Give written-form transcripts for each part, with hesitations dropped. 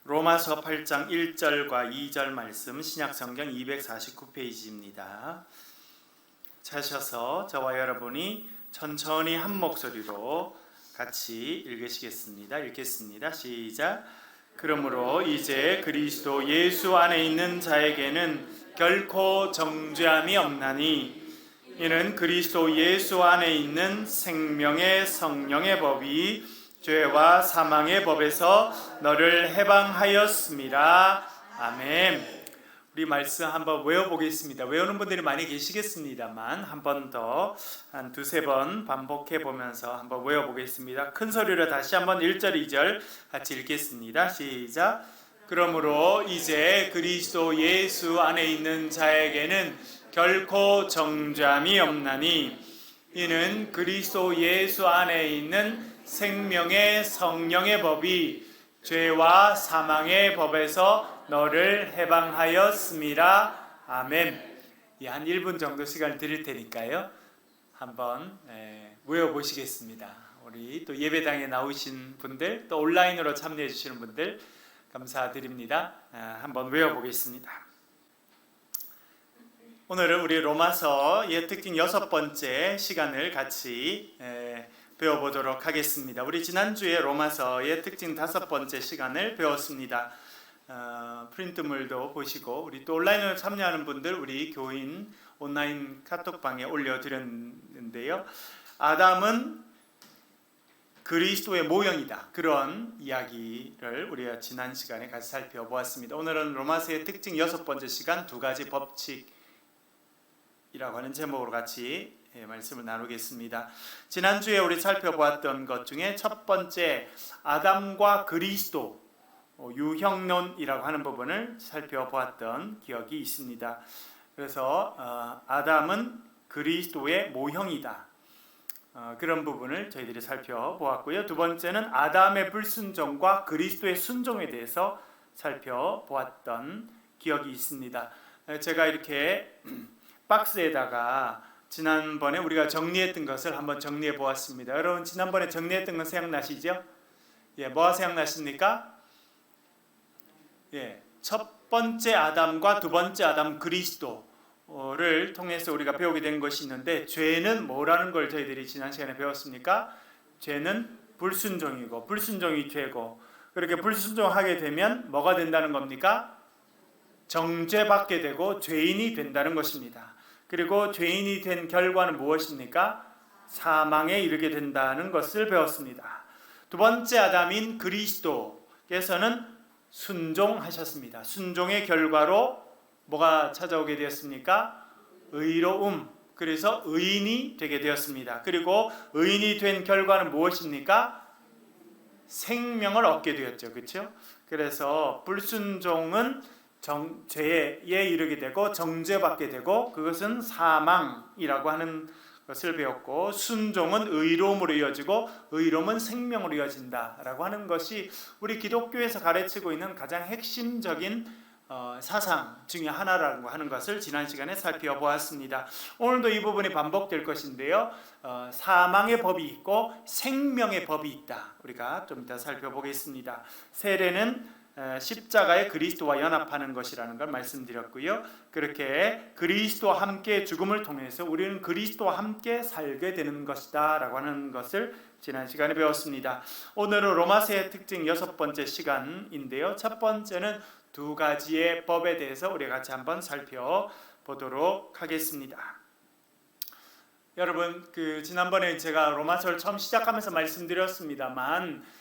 로마서 8장 1절과 2절 말씀 신약성경 249페이지입니다. 찾으셔서 저와 여러분이 천천히 한 목소리로 같이 읽겠습니다. 시작. 그러므로 이제 그리스도 예수 안에 있는 자에게는 결코 정죄함이 없나니 이는 그리스도 예수 안에 있는 생명의 성령의 법이 죄와 사망의 법에서 너를 해방하였습니다. 아멘. 우리 말씀 한번 외워보겠습니다. 외우는 분들이 많이 계시겠습니다만 한 번 더 한 두세 번 반복해 보면서 한번 외워보겠습니다. 큰 소리로 다시 한번 1절 2절 같이 읽겠습니다. 시작. 그러므로 이제 그리스도 예수 안에 있는 자에게는 결코 정죄함이 없나니 이는 그리스도 예수 안에 있는 생명의 성령의 법이 죄와 사망의 법에서 너를 해방하였습니다. 아멘. 한 1분 정도 시간을 드릴 테니까요. 한번 외워보시겠습니다. 우리 또 예배당에 나오신 분들, 또 온라인으로 참여해 주시는 분들 감사드립니다. 한번 외워보겠습니다. 오늘은 우리 로마서의 특징 6번째 시간을 같이 배워보도록 하겠습니다. 우리 지난주에 로마서의 특징 5번째 시간을 배웠습니다. 프린트물도 보시고 우리 또 온라인으로 참여하는 분들 우리 교인 온라인 카톡방에 올려드렸는데요. 아담은 그리스도의 모형이다. 그런 이야기를 우리가 지난 시간에 같이 살펴보았습니다. 오늘은 로마서의 특징 6번째 시간 2가지 법칙이라고 하는 제목으로 같이 말씀을 나누겠습니다. 지난주에 우리 살펴보았던 것 중에 첫 번째 아담과 그리스도 유형론이라고 하는 부분을 살펴보았던 기억이 있습니다. 그래서 아담은 그리스도의 모형이다. 그런 부분을 저희들이 살펴보았고요. 두 번째는 아담의 불순종과 그리스도의 순종에 대해서 살펴보았던 기억이 있습니다. 제가 이렇게 박스에다가 지난번에 우리가 정리했던 것을 한번 정리해 보았습니다. 여러분 지난번에 정리했던 건 생각나시죠? 뭐가 생각나십니까? 첫 번째 아담과 두 번째 아담 그리스도를 통해서 우리가 배우게 된 것이 있는데 죄는 뭐라는 걸 저희들이 지난 시간에 배웠습니까? 죄는 불순종이고 불순종이 죄고 그렇게 불순종하게 되면 뭐가 된다는 겁니까? 정죄받게 되고 죄인이 된다는 것입니다. 그리고 죄인이 된 결과는 무엇입니까? 사망에 이르게 된다는 것을 배웠습니다. 두 번째 아담인 그리스도께서는 순종하셨습니다. 순종의 결과로 뭐가 찾아오게 되었습니까? 의로움. 그래서 의인이 되게 되었습니다. 그리고 의인이 된 결과는 무엇입니까? 생명을 얻게 되었죠. 그렇죠? 그래서 불순종은 죄에 이르게 되고 정죄받게 되고 그것은 사망이라고 하는 것을 배웠고 순종은 의로움으로 이어지고 의로움은 생명으로 이어진다라고 하는 것이 우리 기독교에서 가르치고 있는 가장 핵심적인 사상 중에 하나라고 하는 것을 지난 시간에 살펴보았습니다. 오늘도 이 부분이 반복될 것인데요. 사망의 법이 있고 생명의 법이 있다. 우리가 좀 이따 살펴보겠습니다. 세례는 십자가의 그리스도와 연합하는 것이라는 걸 말씀드렸고요. 그렇게 그리스도와 함께 죽음을 통해서 우리는 그리스도와 함께 살게 되는 것이다 라고 하는 것을 지난 시간에 배웠습니다. 오늘은 로마서의 특징 6번째 시간인데요. 첫 번째는 2가지의 법에 대해서 우리 같이 한번 살펴보도록 하겠습니다. 여러분 지난번에 제가 로마서를 처음 시작하면서 말씀드렸습니다만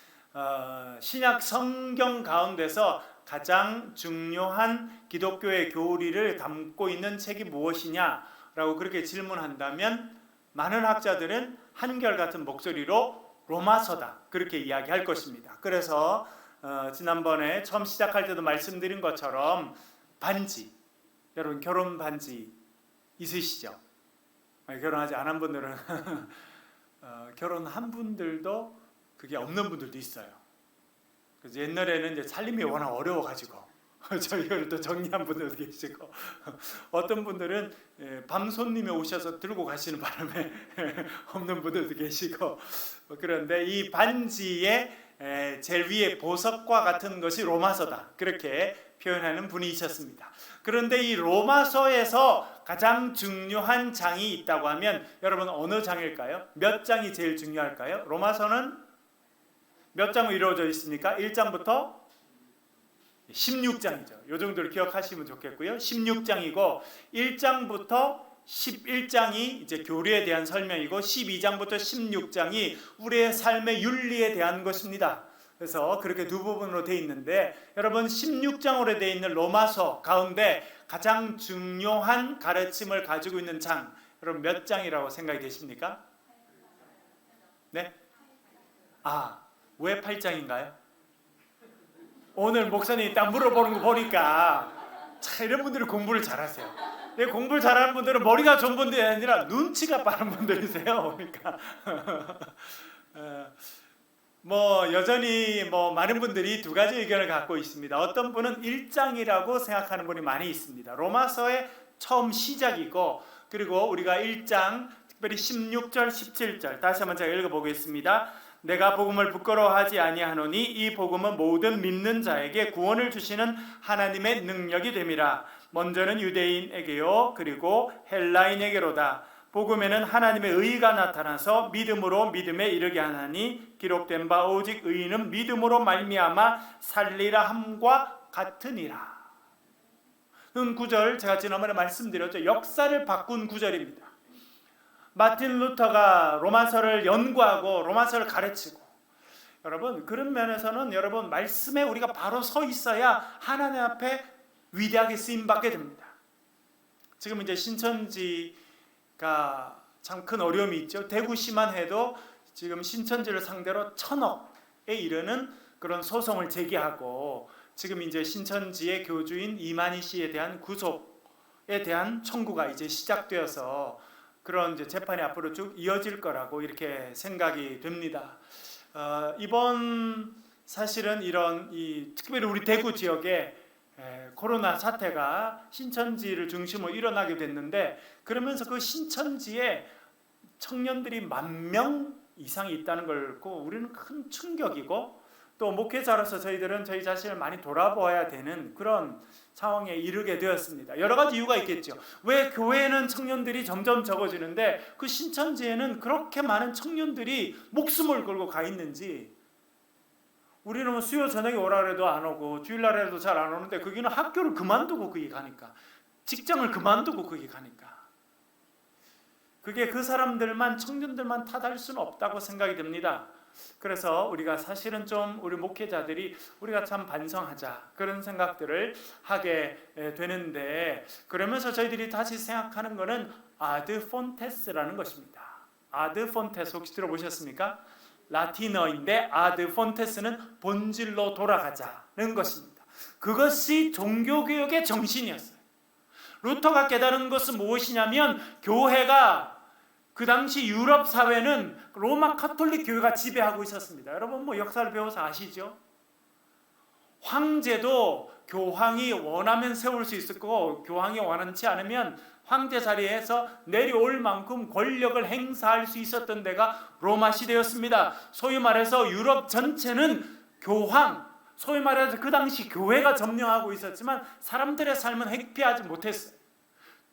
신약 성경 가운데서 가장 중요한 기독교의 교리를 담고 있는 책이 무엇이냐라고 그렇게 질문한다면 많은 학자들은 한결같은 목소리로 로마서다 그렇게 이야기할 것입니다. 그래서 지난번에 처음 시작할 때도 말씀드린 것처럼 반지, 여러분 결혼 반지 있으시죠? 결혼하지 않은 분들은 결혼한 분들도 그게 없는 분들도 있어요. 그래서 옛날에는 이제 살림이 워낙 어려워가지고 저희를 또 정리한 분들도 계시고 어떤 분들은 밤 손님이 오셔서 들고 가시는 바람에 없는 분들도 계시고 그런데 이 반지의 제일 위에 보석과 같은 것이 로마서다, 그렇게 표현하는 분이 있었습니다. 그런데 이 로마서에서 가장 중요한 장이 있다고 하면 여러분 어느 장일까요? 몇 장이 제일 중요할까요? 로마서는 몇 장으로 이루어져 있습니까? 1장부터 16장이죠. 이 정도를 기억하시면 좋겠고요. 16장이고 1장부터 11장이 이제 교리에 대한 설명이고 12장부터 16장이 우리의 삶의 윤리에 대한 것입니다. 그래서 그렇게 두 부분으로 되어 있는데 여러분 16장으로 되어 있는 로마서 가운데 가장 중요한 가르침을 가지고 있는 장, 여러분 몇 장이라고 생각이 되십니까? 네? 왜 8장인가요? 오늘 목사님이 딱 물어보는 거 보니까 참 이런 분들이 공부를 잘하세요. 공부를 잘하는 분들은 머리가 좋은 분들이 아니라 눈치가 빠른 분들이세요. 그러니까 여전히 많은 분들이 두 가지 의견을 갖고 있습니다. 어떤 분은 1장이라고 생각하는 분이 많이 있습니다. 로마서의 처음 시작이고, 그리고 우리가 1장 특별히 16절 17절 다시 한번 제가 읽어보겠습니다. 내가 복음을 부끄러워하지 아니하노니 이 복음은 모든 믿는 자에게 구원을 주시는 하나님의 능력이 됨이라. 먼저는 유대인에게요 그리고 헬라인에게로다. 복음에는 하나님의 의가 나타나서 믿음으로 믿음에 이르게 하나니 기록된 바 오직 의인은 믿음으로 말미암아 살리라 함과 같으니라. 그 구절 제가 지난번에 말씀드렸죠. 역사를 바꾼 구절입니다. 마틴 루터가 로마서를 연구하고 로마서를 가르치고, 여러분 그런 면에서는 여러분 말씀에 우리가 바로 서 있어야 하나님 앞에 위대하게 쓰임받게 됩니다. 지금 이제 신천지가 참 큰 어려움이 있죠. 대구시만 해도 지금 신천지를 상대로 1,000억에 이르는 그런 소송을 제기하고, 지금 이제 신천지의 교주인 이만희 씨에 대한 구속에 대한 청구가 이제 시작되어서 그런 이제 재판이 앞으로 쭉 이어질 거라고 이렇게 생각이 됩니다. 이번 사실은 이런 특별히 우리 대구 지역에 코로나 사태가 신천지를 중심으로 일어나게 됐는데, 그러면서 그 신천지에 청년들이 10,000명 이상이 있다는 걸 보고 우리는 큰 충격이고, 또 목회자로서 저희들은 저희 자신을 많이 돌아보아야 되는 그런 상황에 이르게 되었습니다. 여러 가지 이유가 있겠죠. 왜 교회에는 청년들이 점점 적어지는데 그 신천지에는 그렇게 많은 청년들이 목숨을 걸고 가 있는지. 우리는 수요 저녁에 오라 그래도 안 오고 주일날에도 잘 안 오는데 거기는 학교를 그만두고 거기 가니까, 직장을 그만두고 거기 가니까, 그게 그 사람들만, 청년들만 탓할 수는 없다고 생각이 됩니다. 그래서 우리가 사실은 좀 우리 목회자들이 우리가 참 반성하자, 그런 생각들을 하게 되는데, 그러면서 저희들이 다시 생각하는 것은 아드 폰테스라는 것입니다. 아드 폰테스 혹시 들어보셨습니까? 라틴어인데 아드 폰테스는 본질로 돌아가자는 것입니다. 그것이 종교개혁의 정신이었어요. 루터가 깨달은 것은 무엇이냐면, 교회가 그 당시 유럽 사회는 로마 카톨릭 교회가 지배하고 있었습니다. 여러분 역사를 배워서 아시죠? 황제도 교황이 원하면 세울 수 있을 거고, 교황이 원하지 않으면 황제 자리에서 내려올 만큼 권력을 행사할 수 있었던 데가 로마 시대였습니다. 소위 말해서 유럽 전체는 교황, 소위 말해서 그 당시 교회가 점령하고 있었지만 사람들의 삶은 회피하지 못했어요.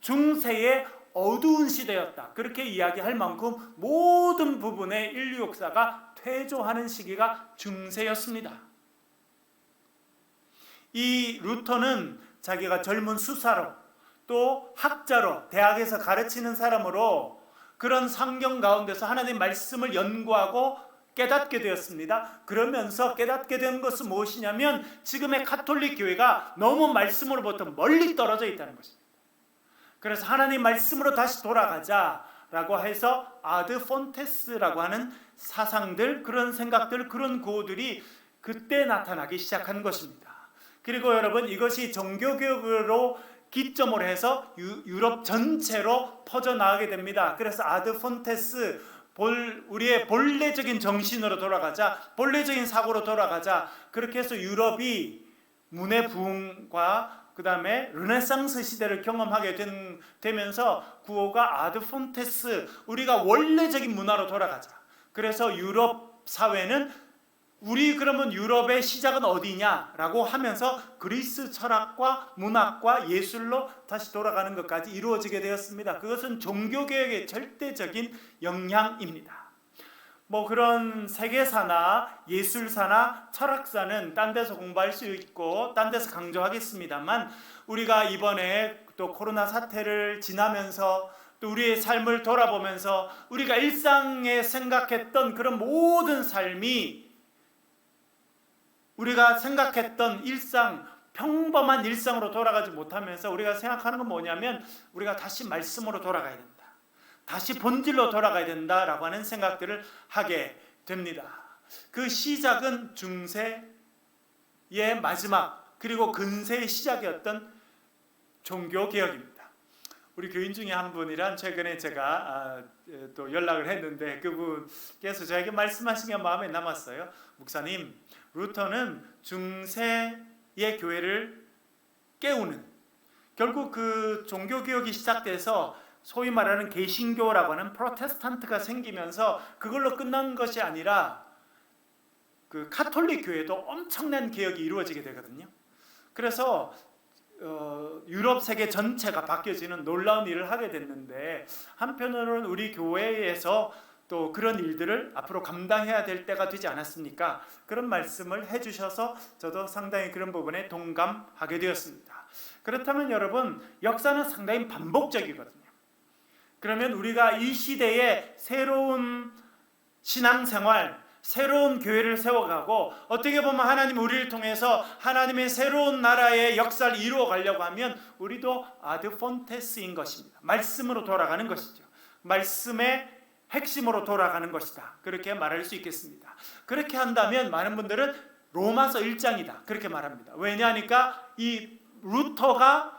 중세의 어두운 시대였다, 그렇게 이야기할 만큼 모든 부분의 인류 역사가 퇴조하는 시기가 중세였습니다. 이 루터는 자기가 젊은 수사로 또 학자로 대학에서 가르치는 사람으로 그런 성경 가운데서 하나님의 말씀을 연구하고 깨닫게 되었습니다. 그러면서 깨닫게 된 것은 무엇이냐면, 지금의 가톨릭 교회가 너무 말씀으로부터 멀리 떨어져 있다는 것입니다. 그래서 하나님 말씀으로 다시 돌아가자라고 해서 아드 폰테스라고 하는 사상들, 그런 생각들, 그런 구호들이 그때 나타나기 시작한 것입니다. 그리고 여러분 이것이 종교개혁으로 기점으로 해서 유럽 전체로 퍼져나가게 됩니다. 그래서 아드 폰테스, 우리의 본래적인 정신으로 돌아가자, 본래적인 사고로 돌아가자, 그렇게 해서 유럽이 문의 부흥과 그 다음에 르네상스 시대를 경험하게 되면서 구호가 아드 폰테스, 우리가 원래적인 문화로 돌아가자. 그래서 유럽 사회는 우리 그러면 유럽의 시작은 어디냐라고 하면서 그리스 철학과 문학과 예술로 다시 돌아가는 것까지 이루어지게 되었습니다. 그것은 종교개혁의 절대적인 영향입니다. 뭐 그런 세계사나 예술사나 철학사는 딴 데서 공부할 수 있고 딴 데서 강조하겠습니다만, 우리가 이번에 또 코로나 사태를 지나면서 또 우리의 삶을 돌아보면서 우리가 일상에 생각했던 그런 모든 삶이, 우리가 생각했던 일상, 평범한 일상으로 돌아가지 못하면서 우리가 생각하는 건 뭐냐면, 우리가 다시 말씀으로 돌아가야 된다, 다시 본질로 돌아가야 된다라고 하는 생각들을 하게 됩니다. 그 시작은 중세의 마지막 그리고 근세의 시작이었던 종교개혁입니다. 우리 교인 중에 한 분이랑 최근에 제가 또 연락을 했는데, 그분께서 저에게 말씀하신 게 마음에 남았어요. 목사님, 루터는 중세의 교회를 깨우는, 결국 그 종교개혁이 시작돼서 소위 말하는 개신교라고 하는 프로테스탄트가 생기면서 그걸로 끝난 것이 아니라 그 카톨릭 교회도 엄청난 개혁이 이루어지게 되거든요. 그래서 유럽 세계 전체가 바뀌어지는 놀라운 일을 하게 됐는데, 한편으로는 우리 교회에서 또 그런 일들을 앞으로 감당해야 될 때가 되지 않았습니까? 그런 말씀을 해주셔서 저도 상당히 그런 부분에 동감하게 되었습니다. 그렇다면 여러분, 역사는 상당히 반복적이거든요. 그러면 우리가 이 시대에 새로운 신앙생활, 새로운 교회를 세워가고, 어떻게 보면 하나님 우리를 통해서 하나님의 새로운 나라의 역사를 이루어 가려고 하면 우리도 아드 폰테스인 것입니다. 말씀으로 돌아가는 것이죠. 말씀의 핵심으로 돌아가는 것이다, 그렇게 말할 수 있겠습니다. 그렇게 한다면 많은 분들은 로마서 1장이다 그렇게 말합니다. 왜냐하니까 이 루터가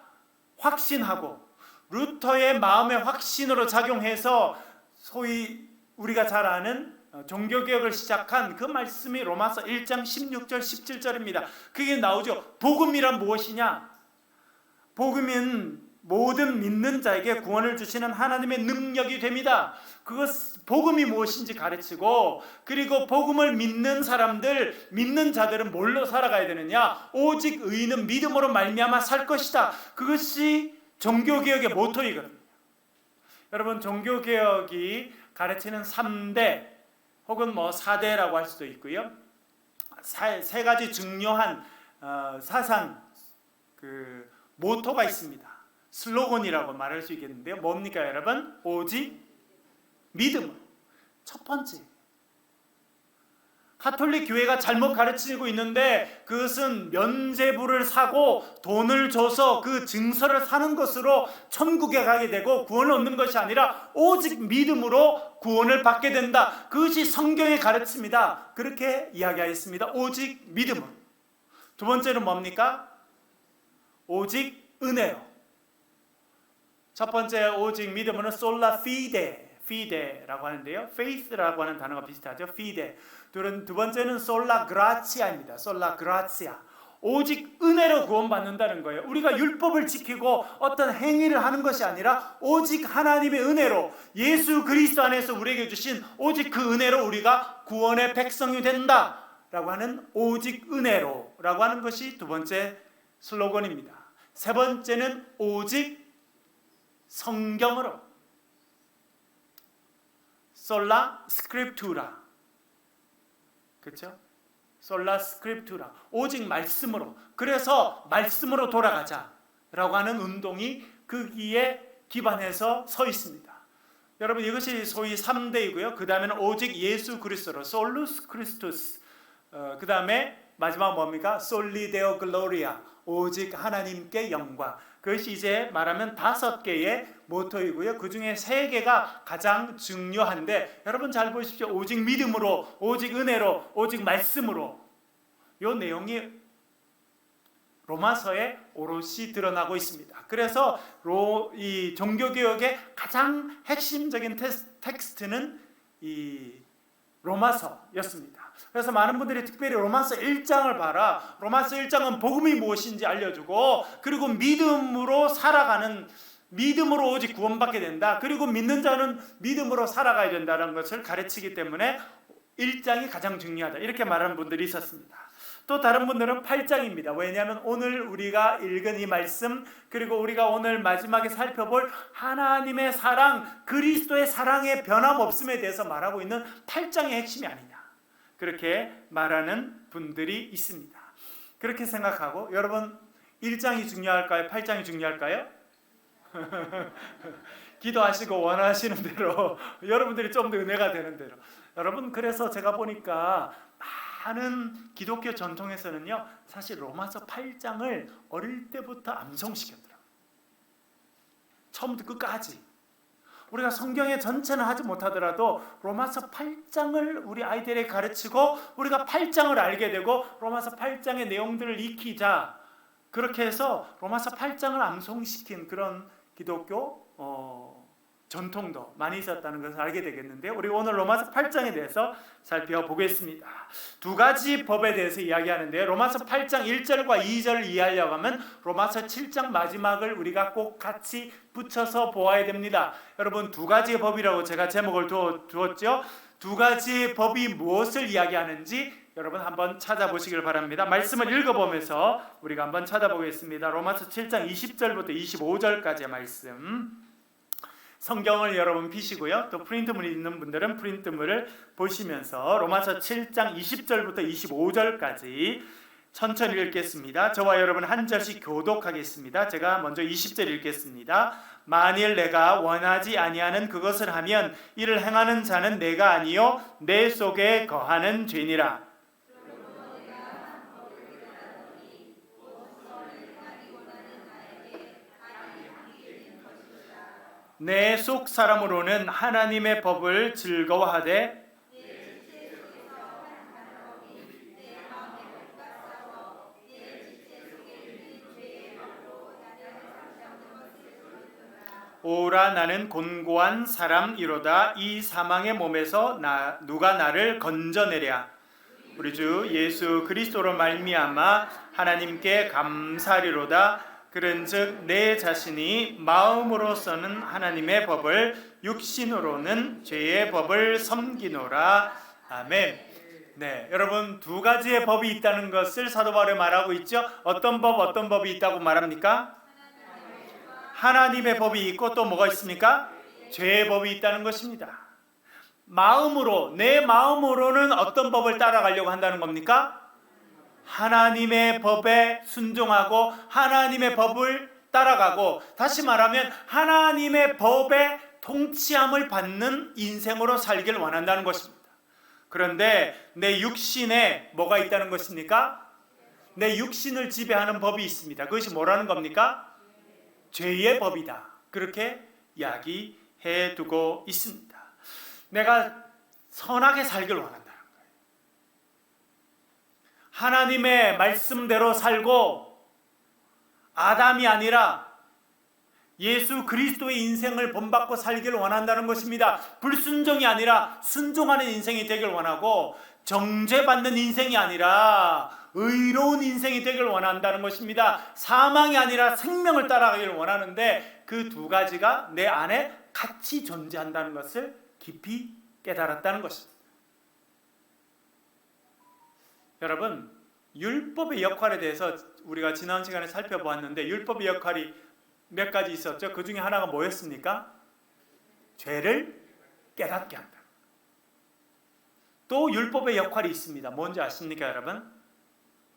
확신하고 루터의 마음의 확신으로 작용해서 소위 우리가 잘 아는 종교개혁을 시작한 그 말씀이 로마서 1장 16절 17절입니다. 그게 나오죠. 복음이란 무엇이냐? 복음은 모든 믿는 자에게 구원을 주시는 하나님의 능력이 됩니다. 복음이 무엇인지 가르치고, 그리고 복음을 믿는 사람들, 믿는 자들은 뭘로 살아가야 되느냐? 오직 의인은 믿음으로 말미암아 살 것이다. 그것이 종교개혁의 모토이거든요. 여러분, 종교개혁이 가르치는 3대 혹은 4대라고 할 수도 있고요. 세 가지 중요한 사상 모토가 있습니다. 슬로건이라고 말할 수 있겠는데요. 뭡니까 여러분? 오직 믿음으로. 첫 번째, 가톨릭 교회가 잘못 가르치고 있는데, 그것은 면죄부를 사고 돈을 줘서 그 증서를 사는 것으로 천국에 가게 되고 구원을 얻는 것이 아니라 오직 믿음으로 구원을 받게 된다. 그것이 성경의 가르침이다, 그렇게 이야기하였습니다. 오직 믿음으로. 두 번째는 뭡니까? 오직 은혜로. 첫 번째 오직 믿음으로는 솔라 피데라고 하는데요. faith라고 하는 단어가 비슷하죠. fide. 두 번째는 솔라 그라치아입니다. 솔라 그라치아. 오직 은혜로 구원받는다는 거예요. 우리가 율법을 지키고 어떤 행위를 하는 것이 아니라 오직 하나님의 은혜로, 예수 그리스도 안에서 우리에게 주신 오직 그 은혜로 우리가 구원의 백성이 된다라고 하는 오직 은혜로라고 하는 것이 두 번째 슬로건입니다. 세 번째는 오직 성경으로. 솔라 스크립투라. 그렇죠? 솔라 스크립투라. 오직 말씀으로. 그래서 말씀으로 돌아가자라고 하는 운동이 거기에 기반해서 서 있습니다. 여러분, 이것이 소위 3대이고요. 그 다음에는 오직 예수 그리스도로, 솔루스 크리스투스. 그 다음에 마지막 뭡니까? 솔리데오 글로리아. 오직 하나님께 영광. 그것이 이제 말하면 5개의 모토이고요. 그 중에 3개가 가장 중요한데, 여러분 잘 보십시오. 오직 믿음으로, 오직 은혜로, 오직 말씀으로. 이 내용이 로마서에 오롯이 드러나고 있습니다. 그래서 이 종교개혁의 가장 핵심적인 텍스트는 이 로마서였습니다. 그래서 많은 분들이 특별히 로마서 1장을 봐라, 로마서 1장은 복음이 무엇인지 알려주고, 그리고 믿음으로 살아가는, 믿음으로 오직 구원받게 된다, 그리고 믿는 자는 믿음으로 살아가야 된다는 것을 가르치기 때문에 1장이 가장 중요하다 이렇게 말하는 분들이 있었습니다. 또 다른 분들은 8장입니다. 왜냐하면 오늘 우리가 읽은 이 말씀, 그리고 우리가 오늘 마지막에 살펴볼 하나님의 사랑, 그리스도의 사랑의 변함없음에 대해서 말하고 있는 8장의 핵심이 아니냐, 그렇게 말하는 분들이 있습니다. 그렇게 생각하고, 여러분 1장이 중요할까요? 8장이 중요할까요? 기도하시고 원하시는 대로 여러분들이 좀 더 은혜가 되는 대로. 여러분, 그래서 제가 보니까 많은 기독교 전통에서는요, 사실 로마서 8장을 어릴 때부터 암송시켰더라고요. 처음부터 끝까지. 우리가 성경의 전체는 하지 못하더라도 로마서 8장을 우리 아이들에게 가르치고, 우리가 8장을 알게 되고 로마서 8장의 내용들을 익히자, 그렇게 해서 로마서 8장을 암송시킨 그런 기독교 전통도 많이 있었다는 것을 알게 되겠는데요. 우리 오늘 로마서 8장에 대해서 살펴보겠습니다. 두 가지 법에 대해서 이야기하는데요. 로마서 8장 1절과 2절을 이해하려고 하면 로마서 7장 마지막을 우리가 꼭 같이 붙여서 보아야 됩니다. 여러분, 두 가지의 법이라고 제가 제목을 두었죠. 두 가지의 법이 무엇을 이야기하는지 여러분 한번 찾아보시길 바랍니다. 말씀을 읽어보면서 우리가 한번 찾아보겠습니다. 로마서 7장 20절부터 25절까지의 말씀, 성경을 여러분 피시고요, 또 프린트물 있는 분들은 프린트물을 보시면서 로마서 7장 20절부터 25절까지 천천히 읽겠습니다. 저와 여러분 한 절씩 교독하겠습니다. 제가 먼저 20절 읽겠습니다. 만일 내가 원하지 아니하는 그것을 하면 이를 행하는 자는 내가 아니요 내 속에 거하는 죄니라. 내 속 사람으로는 하나님의 법을 즐거워하되 오라 나는 곤고한 사람이로다. 이 사망의 몸에서 누가 나를 건져내랴. 우리 주 예수 그리스도로 말미암아 하나님께 감사리로다. 그런즉 내 자신이 마음으로서는 하나님의 법을, 육신으로는 죄의 법을 섬기노라. 아멘. 네, 여러분 두 가지의 법이 있다는 것을 사도 바울이 말하고 있죠. 어떤 법이 있다고 말합니까? 하나님의 법이 있고 또 뭐가 있습니까? 죄의 법이 있다는 것입니다. 마음으로, 내 마음으로는 어떤 법을 따라가려고 한다는 겁니까? 하나님의 법에 순종하고 하나님의 법을 따라가고, 다시 말하면 하나님의 법에 통치함을 받는 인생으로 살기를 원한다는 것입니다. 그런데 내 육신에 뭐가 있다는 것입니까? 내 육신을 지배하는 법이 있습니다. 그것이 뭐라는 겁니까? 죄의 법이다. 그렇게 이야기해 두고 있습니다. 내가 선하게 살기를 원한다. 하나님의 말씀대로 살고 아담이 아니라 예수 그리스도의 인생을 본받고 살기를 원한다는 것입니다. 불순종이 아니라 순종하는 인생이 되길 원하고, 정죄받는 인생이 아니라 의로운 인생이 되길 원한다는 것입니다. 사망이 아니라 생명을 따라가기를 원하는데, 그 두 가지가 내 안에 같이 존재한다는 것을 깊이 깨달았다는 것입니다. 여러분, 율법의 역할에 대해서 우리가 지난 시간에 살펴보았는데, 율법의 역할이 몇 가지 있었죠. 그 중에 하나가 뭐였습니까? 죄를 깨닫게 한다. 또 율법의 역할이 있습니다. 뭔지 아십니까, 여러분?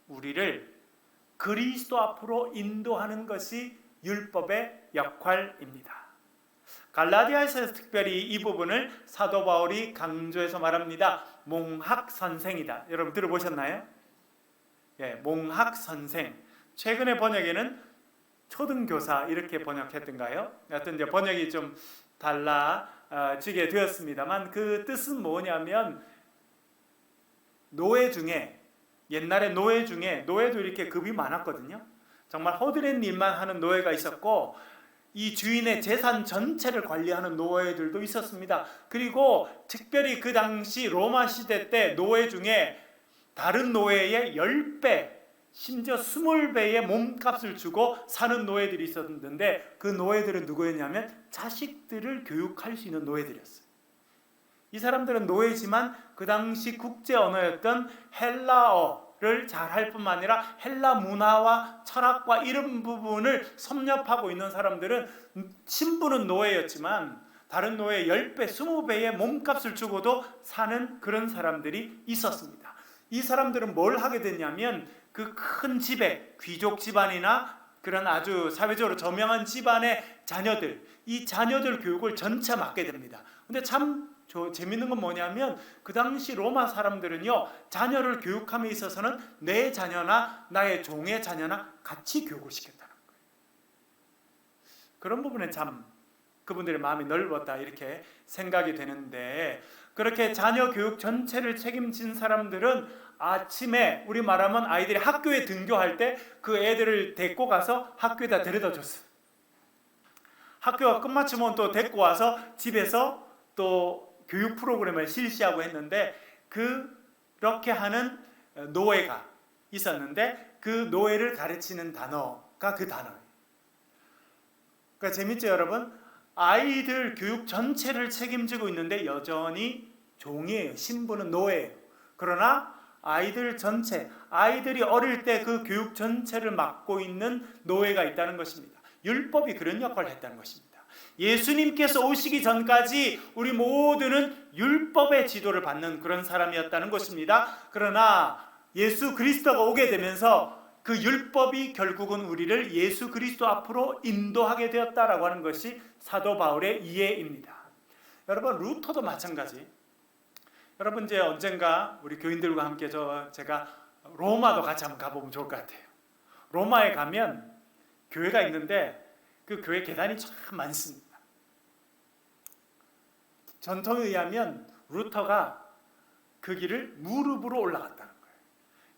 우리를 그리스도 앞으로 인도하는 것이 율법의 역할입니다. 갈라디아에서 특별히 이 부분을 사도 바울이 강조해서 말합니다. 몽학선생이다. 여러분 들어보셨나요? 예, 몽학선생. 최근에 번역에는 초등교사 이렇게 번역했던가요? 하여튼 이제 번역이 좀 달라지게 되었습니다만, 그 뜻은 뭐냐면, 노예 중에, 옛날에 노예 중에, 노예도 이렇게 급이 많았거든요. 정말 허드렛 일만 하는 노예가 있었고, 이 주인의 재산 전체를 관리하는 노예들도 있었습니다. 그리고 특별히 그 당시 로마 시대 때 노예 중에 다른 노예의 10배, 심지어 20배의 몸값을 주고 사는 노예들이 있었는데, 그 노예들은 누구였냐면 자식들을 교육할 수 있는 노예들이었어요. 이 사람들은 노예지만 그 당시 국제 언어였던 헬라어를 잘할 뿐만 아니라 헬라 문화와 철학과 이런 부분을 섭렵하고 있는 사람들은 신분은 노예였지만 다른 노예 10배, 20배의 몸값을 주고도 사는 그런 사람들이 있었습니다. 이 사람들은 뭘 하게 됐냐면 그 큰 집에 귀족 집안이나 그런 아주 사회적으로 저명한 집안의 자녀들, 이 자녀들 교육을 전체 맡게 됩니다. 근데 참 재밌는 건 뭐냐면 그 당시 로마 사람들은요, 자녀를 교육함에 있어서는 내 자녀나 나의 종의 자녀나 같이 교육을 시켰다는 거예요. 그런 부분에 참 그분들의 마음이 넓었다 이렇게 생각이 되는데, 그렇게 자녀 교육 전체를 책임진 사람들은 아침에 우리 말하면 아이들이 학교에 등교할 때 그 애들을 데리고 가서 학교에다 데려다 줬어요. 학교가 끝마치면 또 데리고 와서 집에서 또 교육 프로그램을 실시하고 했는데, 그렇게 하는 노예가 있었는데 그 노예를 가르치는 단어가 그 단어예요. 그러니까 재밌죠 여러분? 아이들 교육 전체를 책임지고 있는데 여전히 종이에요. 신분은 노예예요. 그러나 아이들 전체, 아이들이 어릴 때 그 교육 전체를 맡고 있는 노예가 있다는 것입니다. 율법이 그런 역할을 했다는 것입니다. 예수님께서 오시기 전까지 우리 모두는 율법의 지도를 받는 그런 사람이었다는 것입니다. 그러나 예수 그리스도가 오게 되면서 그 율법이 결국은 우리를 예수 그리스도 앞으로 인도하게 되었다라고 하는 것이 사도 바울의 이해입니다. 여러분, 루터도 마찬가지. 여러분, 이제 언젠가 우리 교인들과 함께 제가 로마도 같이 한번 가보면 좋을 것 같아요. 로마에 가면 교회가 있는데 그 교회 계단이 참 많습니다. 전통에 의하면 루터가 그 길을 무릎으로 올라갔다는 거예요.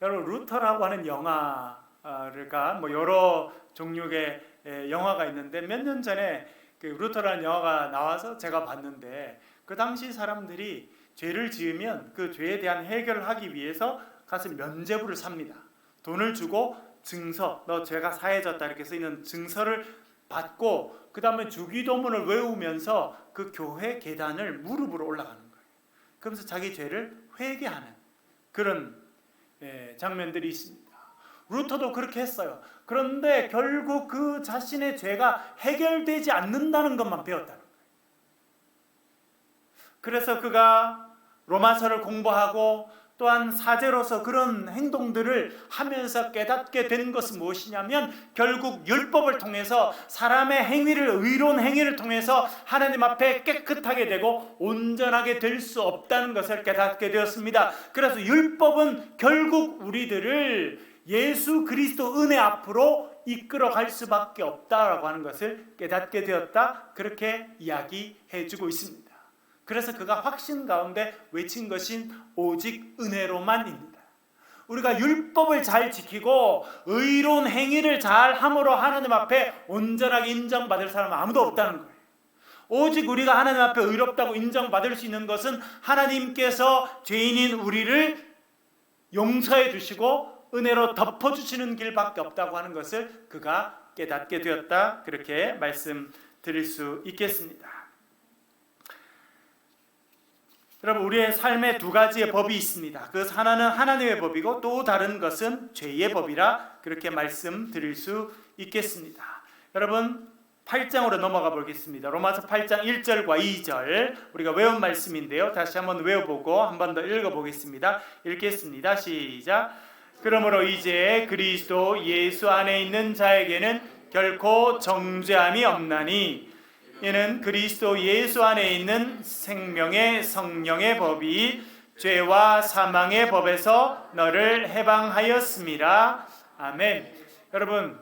여러분, 루터라고 하는 영화가 뭐 여러 종류의 영화가 있는데 몇 년 전에 그 루터라는 영화가 나와서 제가 봤는데, 그 당시 사람들이 죄를 지으면 그 죄에 대한 해결을 하기 위해서 가서 면죄부를 삽니다. 돈을 주고 증서, 너 죄가 사해졌다 이렇게 쓰이는 증서를 받고 그 다음에 주기도문을 외우면서 그 교회 계단을 무릎으로 올라가는 거예요. 그러면서 자기 죄를 회개하는 그런 장면들이 있습니다. 루터도 그렇게 했어요. 그런데 결국 그 자신의 죄가 해결되지 않는다는 것만 배웠다는 거예요. 그래서 그가 로마서를 공부하고 또한 사제로서 그런 행동들을 하면서 깨닫게 된 것은 무엇이냐면, 결국 율법을 통해서 사람의 행위를, 의로운 행위를 통해서 하나님 앞에 깨끗하게 되고 온전하게 될 수 없다는 것을 깨닫게 되었습니다. 그래서 율법은 결국 우리들을 예수 그리스도 은혜 앞으로 이끌어 갈 수밖에 없다라고 하는 것을 깨닫게 되었다, 그렇게 이야기해 주고 있습니다. 그래서 그가 확신 가운데 외친 것인 오직 은혜로만입니다. 우리가 율법을 잘 지키고 의로운 행위를 잘 함으로 하나님 앞에 온전하게 인정받을 사람은 아무도 없다는 거예요. 오직 우리가 하나님 앞에 의롭다고 인정받을 수 있는 것은 하나님께서 죄인인 우리를 용서해 주시고 은혜로 덮어주시는 길밖에 없다고 하는 것을 그가 깨닫게 되었다, 그렇게 말씀드릴 수 있겠습니다. 여러분, 우리의 삶에 두 가지의 법이 있습니다. 그 하나는 하나님의 법이고 또 다른 것은 죄의 법이라 그렇게 말씀드릴 수 있겠습니다. 여러분, 8장으로 넘어가 보겠습니다. 로마서 8장 1절과 2절 우리가 외운 말씀인데요, 다시 한번 외워보고 한 번 더 읽어보겠습니다. 읽겠습니다. 시작. 그러므로 이제 그리스도 예수 안에 있는 자에게는 결코 정죄함이 없나니, 이는 그리스도 예수 안에 있는 생명의 성령의 법이 죄와 사망의 법에서 너를 해방하였습니다. 아멘. 여러분,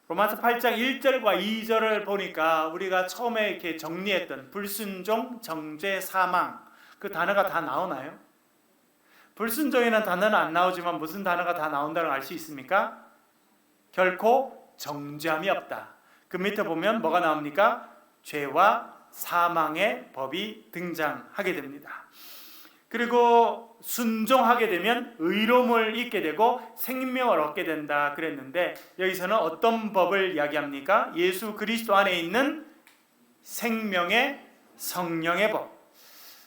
로마서 8장 1절과 2절을 보니까 우리가 처음에 이렇게 정리했던 불순종, 정죄, 사망, 그 단어가 다 나오나요? 불순종이라는 단어는 안 나오지만 무슨 단어가 다 나온다는 걸 알 수 있습니까? 결코 정죄함이 없다. 그 밑에 보면 뭐가 나옵니까? 죄와 사망의 법이 등장하게 됩니다. 그리고 순종하게 되면 의로움을 잊게 되고 생명을 얻게 된다 그랬는데, 여기서는 어떤 법을 이야기합니까? 예수 그리스도 안에 있는 생명의 성령의 법.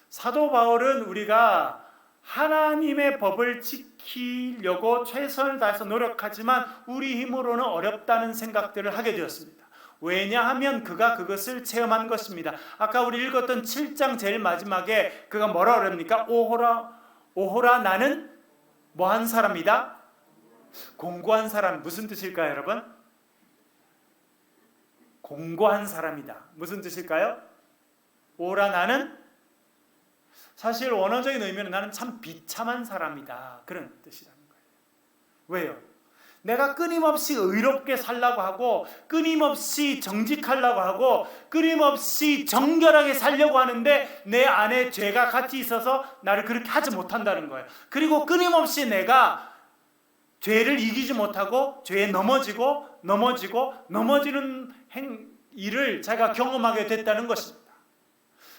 사도 바울은 우리가 하나님의 법을 지키려고 최선을 다해서 노력하지만 우리 힘으로는 어렵다는 생각들을 하게 되었습니다. 왜냐하면 그가 그것을 체험한 것입니다. 아까 우리 읽었던 7장 제일 마지막에 그가 뭐라 그럽니까? 오호라 나는 뭐한 사람이다? 공고한 사람. 무슨 뜻일까요, 여러분? 공고한 사람이다. 무슨 뜻일까요? 오라 나는, 사실 원어적인 의미는 나는 참 비참한 사람이다, 그런 뜻이라는 거예요. 왜요? 내가 끊임없이 의롭게 살려고 하고 끊임없이 정직하려고 하고 끊임없이 정결하게 살려고 하는데 내 안에 죄가 같이 있어서 나를 그렇게 하지 못한다는 거예요. 그리고 끊임없이 내가 죄를 이기지 못하고 죄에 넘어지는 일을 제가 경험하게 됐다는 것입니다.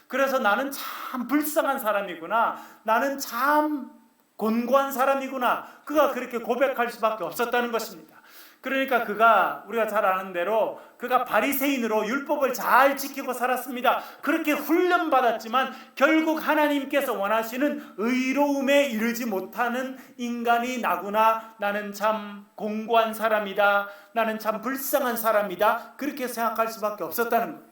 그래서 나는 참 불쌍한 사람이구나, 나는 참 곤고한 사람이구나, 그가 그렇게 고백할 수밖에 없었다는 것입니다. 그러니까 그가, 우리가 잘 아는 대로 그가 바리새인으로 율법을 잘 지키고 살았습니다. 그렇게 훈련받았지만 결국 하나님께서 원하시는 의로움에 이르지 못하는 인간이 나구나, 나는 참 공고한 사람이다, 나는 참 불쌍한 사람이다, 그렇게 생각할 수밖에 없었다는 거예요.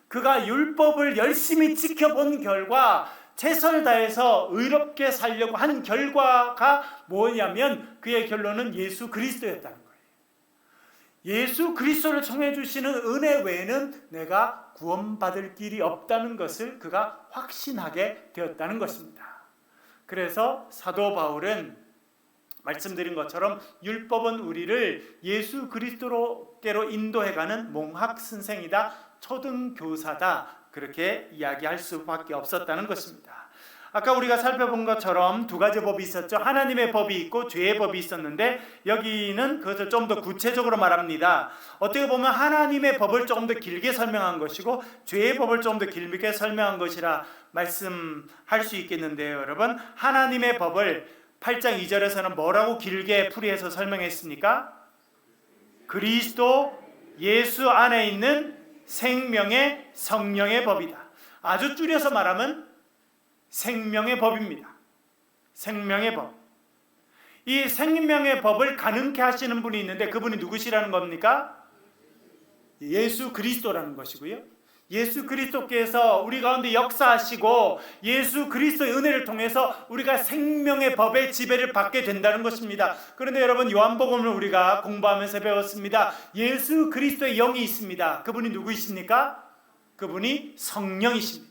그가 율법을 열심히 지켜본 결과, 최선을 다해서 의롭게 살려고 한 결과가 뭐냐면 그의 결론은 예수 그리스도였다는 거예요. 예수 그리스도를 통해 주시는 은혜 외에는 내가 구원받을 길이 없다는 것을 그가 확신하게 되었다는 것입니다. 그래서 사도 바울은 말씀드린 것처럼 율법은 우리를 예수 그리스도께로 인도해가는 몽학 선생이다, 초등교사다, 그렇게 이야기할 수밖에 없었다는 것입니다. 아까 우리가 살펴본 것처럼 두 가지 법이 있었죠. 하나님의 법이 있고 죄의 법이 있었는데 여기는 그것을 좀 더 구체적으로 말합니다. 어떻게 보면 하나님의 법을 조금 더 길게 설명한 것이고 죄의 법을 좀 더 길게 설명한 것이라 말씀할 수 있겠는데요. 여러분, 하나님의 법을 8장 2절에서는 뭐라고 길게 풀이해서 설명했습니까? 그리스도 예수 안에 있는 생명의 성령의 법이다. 아주 줄여서 말하면 생명의 법입니다. 생명의 법. 이 생명의 법을 가능케 하시는 분이 있는데 그분이 누구시라는 겁니까? 예수 그리스도라는 것이고요. 예수 그리스도께서 우리 가운데 역사하시고 예수 그리스도의 은혜를 통해서 우리가 생명의 법의 지배를 받게 된다는 것입니다. 그런데 여러분, 요한복음을 우리가 공부하면서 배웠습니다. 예수 그리스도의 영이 있습니다. 그분이 누구이십니까? 그분이 성령이십니다.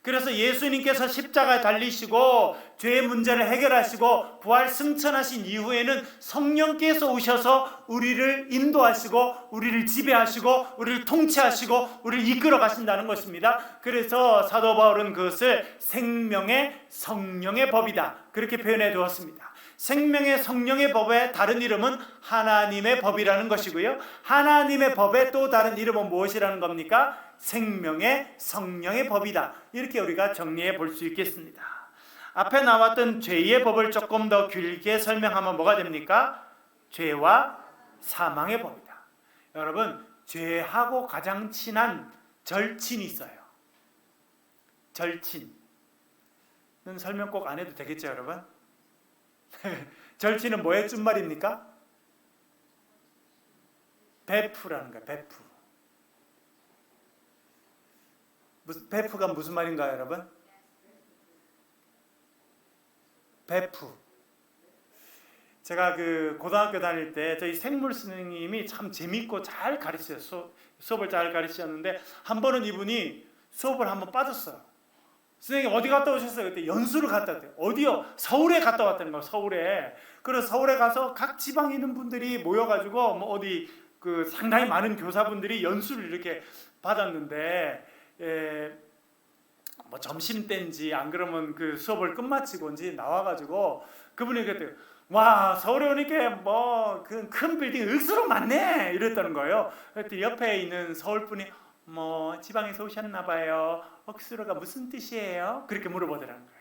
그래서 예수님께서 십자가에 달리시고 죄의 문제를 해결하시고 부활 승천하신 이후에는 성령께서 오셔서 우리를 인도하시고 우리를 지배하시고 우리를 통치하시고 우리를 이끌어 가신다는 것입니다. 그래서 사도 바울은 그것을 생명의 성령의 법이다, 그렇게 표현해 두었습니다. 생명의 성령의 법의 다른 이름은 하나님의 법이라는 것이고요, 하나님의 법의 또 다른 이름은 무엇이라는 겁니까? 생명의 성령의 법이다, 이렇게 우리가 정리해 볼 수 있겠습니다. 앞에 나왔던 죄의 법을 조금 더 길게 설명하면 뭐가 됩니까? 죄와 사망의 법이다. 여러분, 죄하고 가장 친한 절친이 있어요. 절친은 설명 꼭 안 해도 되겠죠, 여러분? 절친은 뭐의 준말입니까? 베프라는 거예요. 베프가 무슨 말인가요, 여러분? 베프. 제가 그 고등학교 다닐 때 저희 생물 선생님이 참 재밌고 잘 가르쳐요. 수업을 잘 가르치셨는데 한 번은 이분이 수업을 한번 빠졌어요. 선생님 어디 갔다 오셨어요? 그때 연수를 갔다 왔대요. 어디요? 서울에 갔다 왔다는 거예요. 서울에. 그래서 서울에 가서 각 지방에 있는 분들이 모여가지고 뭐 어디 그 상당히 많은 교사분들이 연수를 이렇게 받았는데, 뭐 점심 때인지 안 그러면 그 수업을 끝마치고인지 나와가지고 그분이 그랬대요. 와, 서울에 오니까 뭐 그 큰 빌딩 억수로 많네, 이랬다는 거예요. 그랬더니 옆에 있는 서울 분이 뭐 지방에서 오셨나 봐요. 억수로가 무슨 뜻이에요? 그렇게 물어보더라는 거예요.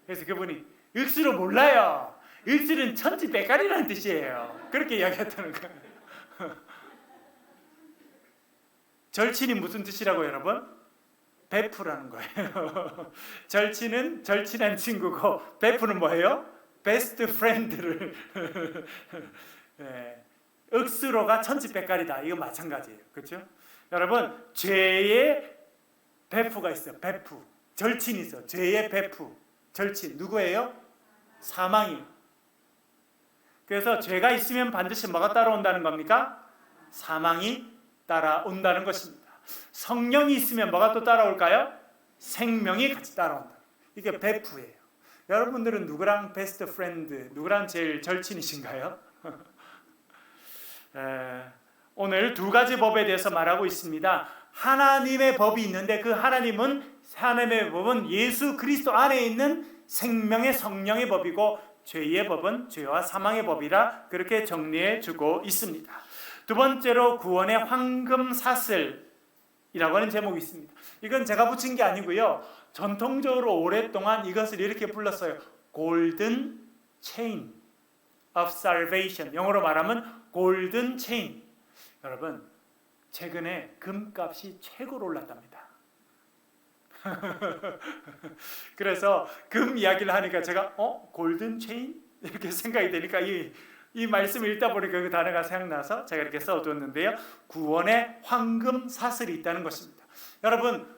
그래서 그분이 억수로 몰라요. 억수로는 천지백갈이라는 뜻이에요. 그렇게 이야기했다는 거예요. 절친이 무슨 뜻이라고요, 여러분? 베프라는 거예요. 절친은 절친한 친구고 베프는 뭐예요? 베스트 프렌드를 네. 억수로가 천지백갈이다. 이거 마찬가지예요. 그렇죠? 여러분, 죄의 베프가 있어요. 베프. 절친이 있어요. 죄의 베프. 절친. 누구예요? 사망이에요. 그래서 죄가 있으면 반드시 뭐가 따라온다는 겁니까? 사망이 따라온다는 것입니다. 성령이 있으면 뭐가 또 따라올까요? 생명이 같이 따라온다. 이게 베프예요. 여러분들은 누구랑 베스트 프렌드, 누구랑 제일 절친이신가요? 오늘 두 가지 법에 대해서 말하고 있습니다. 하나님의 법이 있는데 그 하나님의 법은 예수 그리스도 안에 있는 생명의 성령의 법이고 죄의 법은 죄와 사망의 법이라 그렇게 정리해 주고 있습니다. 두 번째로 구원의 황금사슬이라고 하는 제목이 있습니다. 이건 제가 붙인 게 아니고요. 전통적으로 오랫동안 이것을 이렇게 불렀어요. Golden Chain of Salvation. 영어로 말하면 Golden Chain. 여러분, 최근에 금값이 최고로 올랐답니다. 그래서 금 이야기를 하니까 제가 골든 체인? 이렇게 생각이 되니까 이 말씀을 읽다 보니까 그 단어가 생각나서 제가 이렇게 써두었는데요. 구원의 황금 사슬이 있다는 것입니다. 여러분,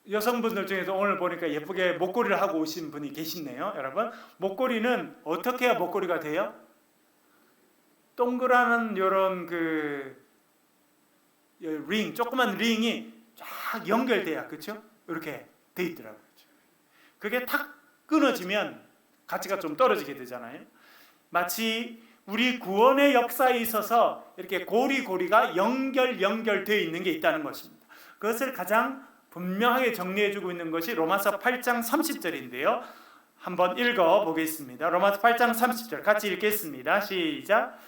여성분들 중에서 오늘 보니까 예쁘게 목걸이를 하고 오신 분이 계시네요. 여러분, 목걸이는 어떻게 해야 목걸이가 돼요? 동그라는 요런 링, 조그만 링이 쫙 연결돼야, 그렇죠? 이렇게 돼 있더라고요. 그게 탁 끊어지면 가치가 좀 떨어지게 되잖아요. 마치 우리 구원의 역사에 있어서 이렇게 고리가 연결되어 있는 게 있다는 것입니다. 그것을 가장 분명하게 정리해주고 있는 것이 로마서 8장 30절인데요. 한번 읽어보겠습니다. 로마서 8장 30절 같이 읽겠습니다. 시작.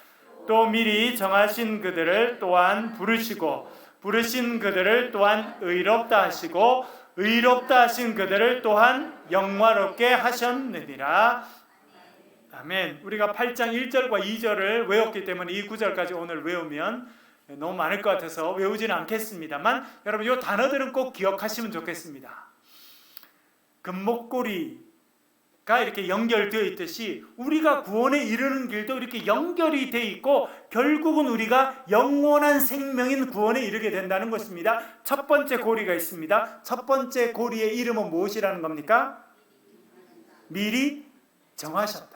또 미리 정하신 그들을 또한 부르시고 부르신 그들을 또한 의롭다 하시고 의롭다 하신 그들을 또한 영화롭게 하셨느니라. 아멘. 우리가 8장 1절과 2절을 외웠기 때문에 이 9절까지 오늘 외우면 너무 많을 것 같아서 외우지는 않겠습니다만 여러분 이 단어들은 꼭 기억하시면 좋겠습니다. 금목걸이가 이렇게 연결되어 있듯이 우리가 구원에 이르는 길도 이렇게 연결이 되어 있고 결국은 우리가 영원한 생명인 구원에 이르게 된다는 것입니다. 첫 번째 고리가 있습니다. 첫 번째 고리의 이름은 무엇이라는 겁니까? 미리 정하셨다.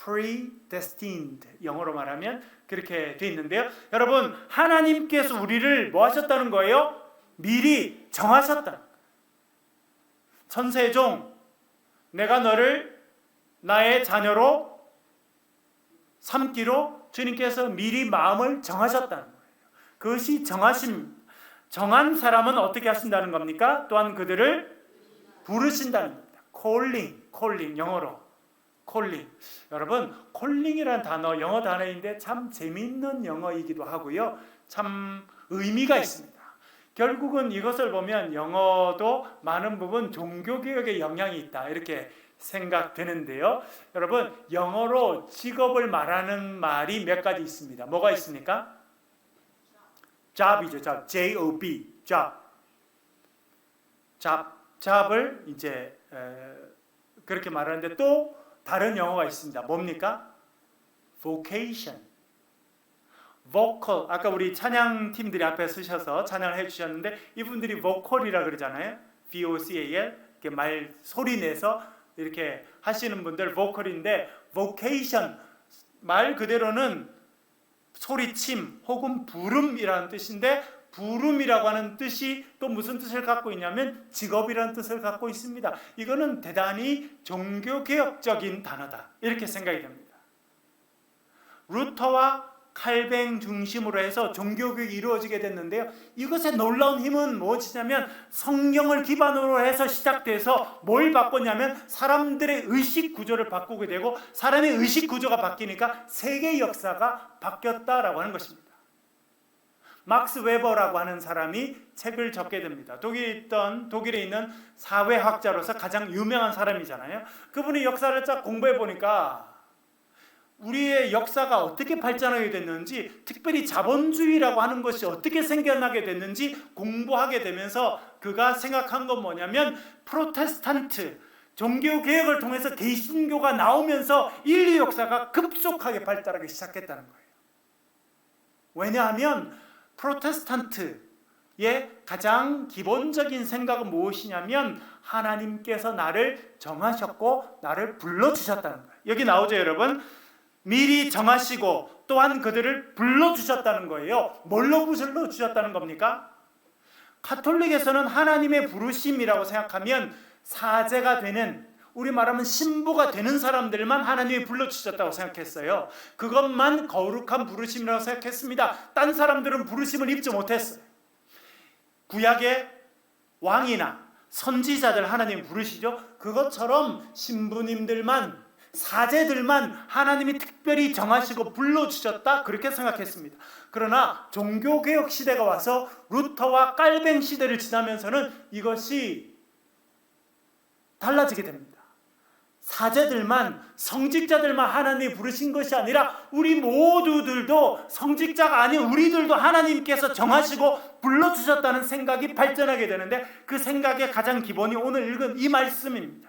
predestined. 영어로 말하면 그렇게 되어 있는데요. 여러분, 하나님께서 우리를 뭐 하셨다는 거예요? 미리 정하셨다. 천세종, 내가 너를 나의 자녀로 삼기로 주님께서 미리 마음을 정하셨다는 거예요. 그것이 정한 사람은 어떻게 하신다는 겁니까? 또한 그들을 부르신다는 겁니다. calling, 영어로 calling. 여러분, calling이라는 단어, 영어 단어인데 참 재미있는 영어이기도 하고요. 참 의미가 있습니다. 결국은 이것을 보면 영어도 많은 부분 종교개혁에 영향이 있다 이렇게 생각되는데요. 여러분, 영어로 직업을 말하는 말이 몇 가지 있습니다. 뭐가 있습니까? job이죠. job. J-O-B. job을 이제 그렇게 말하는데 또 다른 영어가 있습니다. 뭡니까? vocation. vocal, 아까 우리 찬양팀들이 앞에 서셔서 찬양을 해주셨는데 이분들이 vocal이라 그러잖아요. V-O-C-A-L, 이렇게 말 소리 내서 이렇게 하시는 분들 vocal인데 vocation, 말 그대로는 소리침 혹은 부름이라는 뜻인데 부름이라고 하는 뜻이 또 무슨 뜻을 갖고 있냐면 직업이라는 뜻을 갖고 있습니다. 이거는 대단히 종교개혁적인 단어다 이렇게 생각이 됩니다. 루터와 칼뱅 중심으로 해서 종교개혁이 이루어지게 됐는데요. 이것의 놀라운 힘은 무엇이냐면 성경을 기반으로 해서 시작돼서 뭘 바꿨냐면 사람들의 의식 구조를 바꾸게 되고 사람의 의식 구조가 바뀌니까 세계 역사가 바뀌었다라고 하는 것입니다. 막스 웨버라고 하는 사람이 책을 적게 됩니다. 독일에 있는 사회학자로서 가장 유명한 사람이잖아요. 그분이 역사를 쫙 공부해 보니까 우리의 역사가 어떻게 발전하게 됐는지, 특별히 자본주의라고 하는 것이 어떻게 생겨나게 됐는지 공부하게 되면서 그가 생각한 건 뭐냐면 프로테스탄트 종교개혁을 통해서 개신교가 나오면서 인류 역사가 급속하게 발달하기 시작했다는 거예요. 왜냐하면 프로테스탄트의 가장 기본적인 생각은 무엇이냐면 하나님께서 나를 정하셨고 나를 불러주셨다는 거예요. 여기 나오죠, 여러분? 미리 정하시고 또한 그들을 불러주셨다는 거예요. 뭘로 불러주셨다는 겁니까? 가톨릭에서는 하나님의 부르심이라고 생각하면 사제가 되는, 우리 말하면 신부가 되는 사람들만 하나님이 불러주셨다고 생각했어요. 그것만 거룩한 부르심이라고 생각했습니다. 딴 사람들은 부르심을 입지 못했어요. 구약의 왕이나 선지자들 하나님 부르시죠. 그것처럼 신부님들만, 사제들만 하나님이 특별히 정하시고 불러주셨다, 그렇게 생각했습니다. 그러나 종교개혁 시대가 와서 루터와 깔뱅 시대를 지나면서는 이것이 달라지게 됩니다. 사제들만, 성직자들만 하나님이 부르신 것이 아니라 우리 모두들도, 성직자가 아닌 우리들도 하나님께서 정하시고 불러주셨다는 생각이 발전하게 되는데, 그 생각의 가장 기본이 오늘 읽은 이 말씀입니다.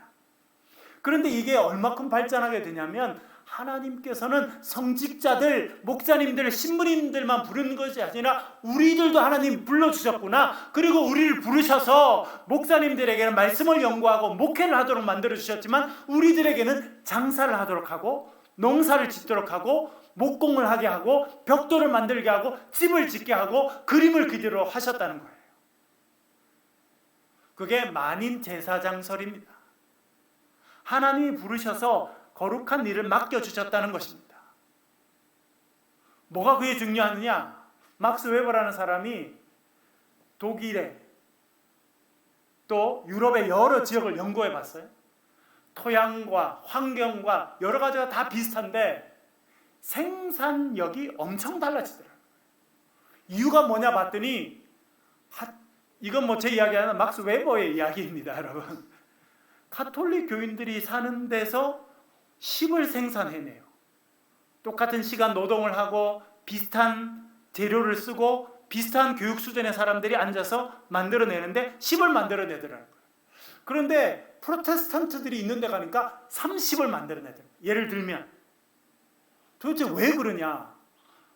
그런데 이게 얼마큼 발전하게 되냐면 하나님께서는 성직자들, 목사님들, 신부님들만 부르는 것이 아니라 우리들도 하나님 불러주셨구나. 그리고 우리를 부르셔서 목사님들에게는 말씀을 연구하고 목회를 하도록 만들어주셨지만 우리들에게는 장사를 하도록 하고 농사를 짓도록 하고 목공을 하게 하고 벽돌을 만들게 하고 집을 짓게 하고 그림을 그리도록 하셨다는 거예요. 그게 만인 제사장설입니다. 하나님이 부르셔서 거룩한 일을 맡겨주셨다는 것입니다. 뭐가 그게 중요하느냐? 막스 웨버라는 사람이 독일에 또 유럽의 여러 지역을 연구해 봤어요. 토양과 환경과 여러 가지가 다 비슷한데 생산력이 엄청 달라지더라고요. 이유가 뭐냐 봤더니, 이건 뭐 제 이야기 아니라 막스 웨버의 이야기입니다, 여러분. 가톨릭 교인들이 사는 데서 10을 생산해내요. 똑같은 시간 노동을 하고 비슷한 재료를 쓰고 비슷한 교육 수준의 사람들이 앉아서 만들어내는데 10을 만들어내더라고요. 그런데 프로테스탄트들이 있는 데 가니까 30을 만들어내더라고요. 예를 들면 도대체 왜 그러냐?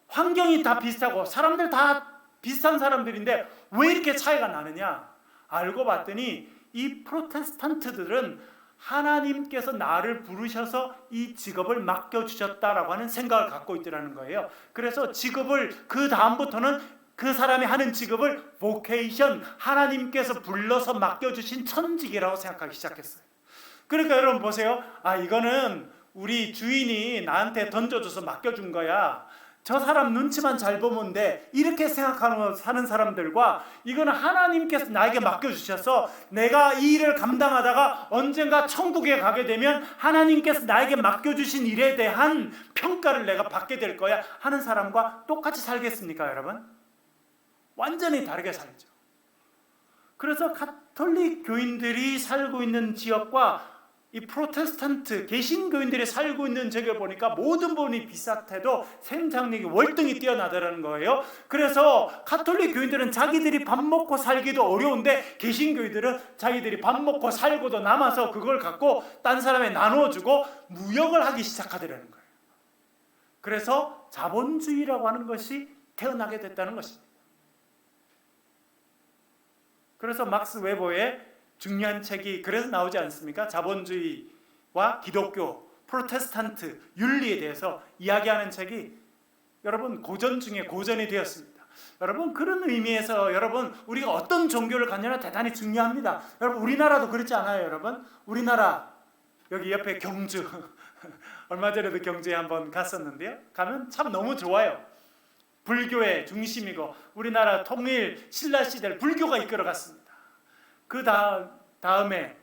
환경이 다 비슷하고 사람들 다 비슷한 사람들인데 왜 이렇게 차이가 나느냐? 알고 봤더니 이 프로테스탄트들은 하나님께서 나를 부르셔서 이 직업을 맡겨주셨다라고 하는 생각을 갖고 있더라는 거예요. 그래서 직업을, 그 다음부터는 그 사람이 하는 직업을 vocation, 하나님께서 불러서 맡겨주신 천직이라고 생각하기 시작했어요. 그러니까 여러분 보세요. 이거는 우리 주인이 나한테 던져줘서 맡겨준 거야. 저 사람 눈치만 잘 보면 돼. 이렇게 생각하는 사는 사람들과, 이거는 하나님께서 나에게 맡겨주셔서 내가 이 일을 감당하다가 언젠가 천국에 가게 되면 하나님께서 나에게 맡겨주신 일에 대한 평가를 내가 받게 될 거야 하는 사람과 똑같이 살겠습니까, 여러분? 완전히 다르게 살죠. 그래서 가톨릭 교인들이 살고 있는 지역과 이 프로테스탄트 개신교인들이 살고 있는 지역을 보니까 모든 부분이 비슷해도 생산력이 월등히 뛰어나다는 거예요. 그래서 가톨릭 교인들은 자기들이 밥 먹고 살기도 어려운데 개신교인들은 자기들이 밥 먹고 살고도 남아서 그걸 갖고 딴 사람에 나눠주고 무역을 하기 시작하더라는 거예요. 그래서 자본주의라고 하는 것이 태어나게 됐다는 것입니다. 그래서 막스 웨버의 중요한 책이 그래서 나오지 않습니까? 자본주의와 기독교, 프로테스탄트, 윤리에 대해서 이야기하는 책이 여러분 고전 중에 고전이 되었습니다. 여러분 그런 의미에서 여러분 우리가 어떤 종교를 갖느냐 대단히 중요합니다. 여러분 우리나라도 그렇지 않아요, 여러분? 우리나라 여기 옆에 경주 얼마 전에도 경주에 한번 갔었는데요. 가면 참 너무 좋아요. 불교의 중심이고 우리나라 통일 신라 시대를 불교가 이끌어갔습니다. 그 다음에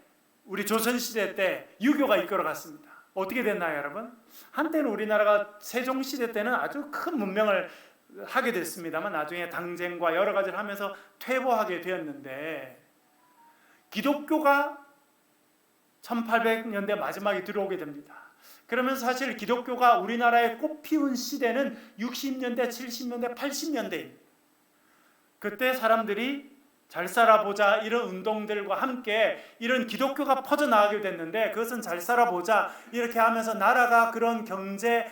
우리 조선시대 때 유교가 이끌어갔습니다. 어떻게 됐나요, 여러분? 한때는 우리나라가 세종시대 때는 아주 큰 문명을 하게 됐습니다만 나중에 당쟁과 여러 가지를 하면서 퇴보하게 되었는데, 기독교가 1800년대 마지막에 들어오게 됩니다. 그러면서 사실 기독교가 우리나라에 꽃피운 시대는 60년대, 70년대, 80년대입니다. 그때 사람들이 잘 살아보자 이런 운동들과 함께 이런 기독교가 퍼져나가게 됐는데, 그것은 잘 살아보자 이렇게 하면서 나라가 그런 경제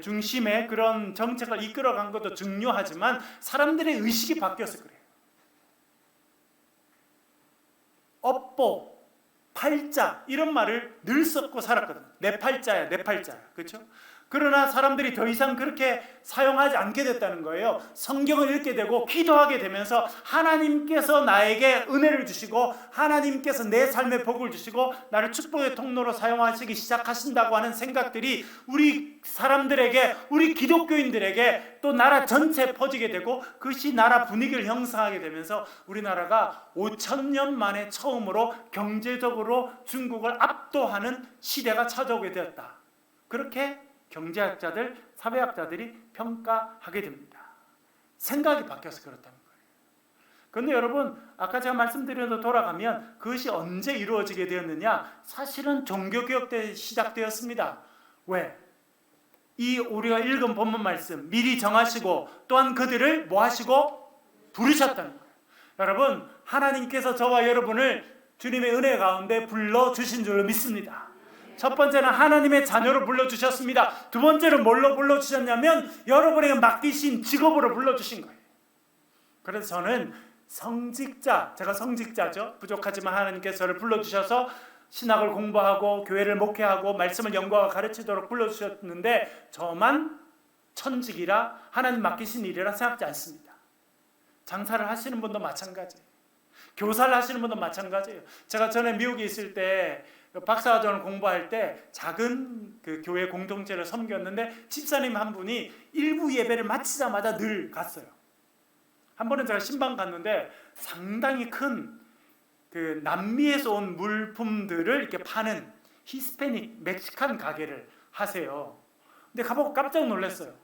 중심의 그런 정책을 이끌어간 것도 중요하지만 사람들의 의식이 바뀌어서 그래요. 업보, 팔자 이런 말을 늘 썼고 살았거든요. 내 팔자야, 내 팔자야. 그렇죠? 그러나 사람들이 더 이상 그렇게 사용하지 않게 됐다는 거예요. 성경을 읽게 되고 기도하게 되면서 하나님께서 나에게 은혜를 주시고 하나님께서 내 삶에 복을 주시고 나를 축복의 통로로 사용하시기 시작하신다고 하는 생각들이 우리 사람들에게, 우리 기독교인들에게 또 나라 전체에 퍼지게 되고, 그것이 나라 분위기를 형성하게 되면서 우리나라가 5,000년 만에 처음으로 경제적으로 중국을 압도하는 시대가 찾아오게 되었다. 그렇게 경제학자들, 사회학자들이 평가하게 됩니다. 생각이 바뀌어서 그렇다는 거예요. 그런데 여러분, 아까 제가 말씀드린 대로 돌아가면 그것이 언제 이루어지게 되었느냐? 사실은 종교개혁 때 시작되었습니다. 왜? 이 우리가 읽은 본문 말씀, 미리 정하시고 또한 그들을 뭐 하시고? 부르셨다는 거예요. 여러분, 하나님께서 저와 여러분을 주님의 은혜 가운데 불러주신 줄로 믿습니다. 첫 번째는 하나님의 자녀로 불러주셨습니다. 두 번째는 뭘로 불러주셨냐면 여러분에게 맡기신 직업으로 불러주신 거예요. 그래서 저는 성직자, 제가 성직자죠. 부족하지만 하나님께서 저를 불러주셔서 신학을 공부하고 교회를 목회하고 말씀을 연구하고 가르치도록 불러주셨는데 저만 천직이라 하나님 맡기신 일이라 생각하지 않습니다. 장사를 하시는 분도 마찬가지예요. 교사를 하시는 분도 마찬가지예요. 제가 전에 미국에 있을 때 박사과정을 공부할 때 작은 그 교회 공동체를 섬겼는데 집사님 한 분이 일부 예배를 마치자마자 늘 갔어요. 한 번은 제가 신방 갔는데 상당히 큰 그 남미에서 온 물품들을 이렇게 파는 히스패닉 멕시칸 가게를 하세요. 근데 가보고 깜짝 놀랐어요.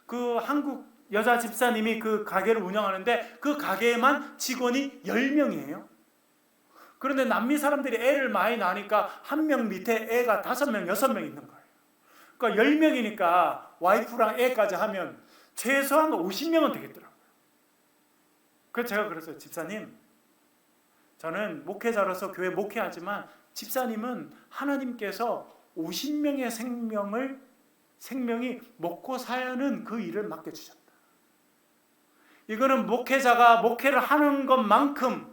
그 한국 여자 집사님이 그 가게를 운영하는데 그 가게에만 직원이 10명이에요. 그런데 남미 사람들이 애를 많이 낳으니까 한 명 밑에 애가 5명, 6명 있는 거예요. 그러니까 10명이니까 와이프랑 애까지 하면 최소한 50명은 되겠더라고요. 그래서 제가 그랬어요. 집사님, 저는 목회자로서 교회 목회하지만 집사님은 하나님께서 50명의 생명이 먹고 사는 그 일을 맡겨주셨다. 이거는 목회자가 목회를 하는 것만큼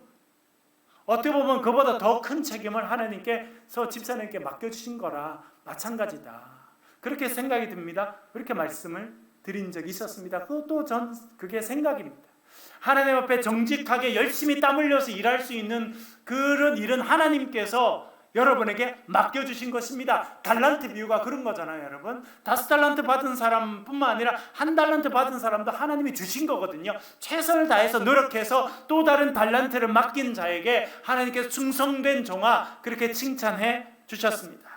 어떻게 보면 그보다 더 큰 책임을 하나님께서 집사님께 맡겨주신 거라 마찬가지다. 그렇게 생각이 듭니다. 그렇게 말씀을 드린 적이 있었습니다. 그것도 전 그게 생각입니다. 하나님 앞에 정직하게 열심히 땀 흘려서 일할 수 있는 그런 일은 하나님께서 여러분에게 맡겨주신 것입니다. 달란트 비유가 그런 거잖아요. 여러분, 5달란트 받은 사람뿐만 아니라 1달란트 받은 사람도 하나님이 주신 거거든요. 최선을 다해서 노력해서 또 다른 달란트를 맡긴 자에게 하나님께서 충성된 종아 그렇게 칭찬해 주셨습니다.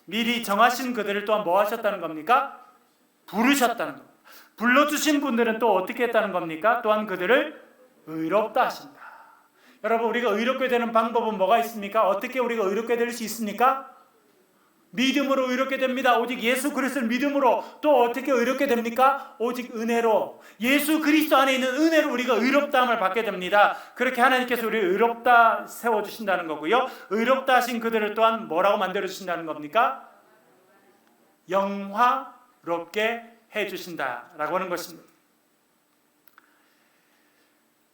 미리 정하신 그들을 또한 뭐 하셨다는 겁니까? 부르셨다는 겁니다. 불러주신 분들은 또 어떻게 했다는 겁니까? 또한 그들을 의롭다 하신다. 여러분, 우리가 의롭게 되는 방법은 뭐가 있습니까? 어떻게 우리가 의롭게 될 수 있습니까? 믿음으로 의롭게 됩니다. 오직 예수 그리스도를 믿음으로. 또 어떻게 의롭게 됩니까? 오직 은혜로. 예수 그리스도 안에 있는 은혜로 우리가 의롭다함을 받게 됩니다. 그렇게 하나님께서 우리를 의롭다 세워주신다는 거고요. 의롭다 하신 그들을 또한 뭐라고 만들어주신다는 겁니까? 영화롭게 해주신다라고 하는 것입니다.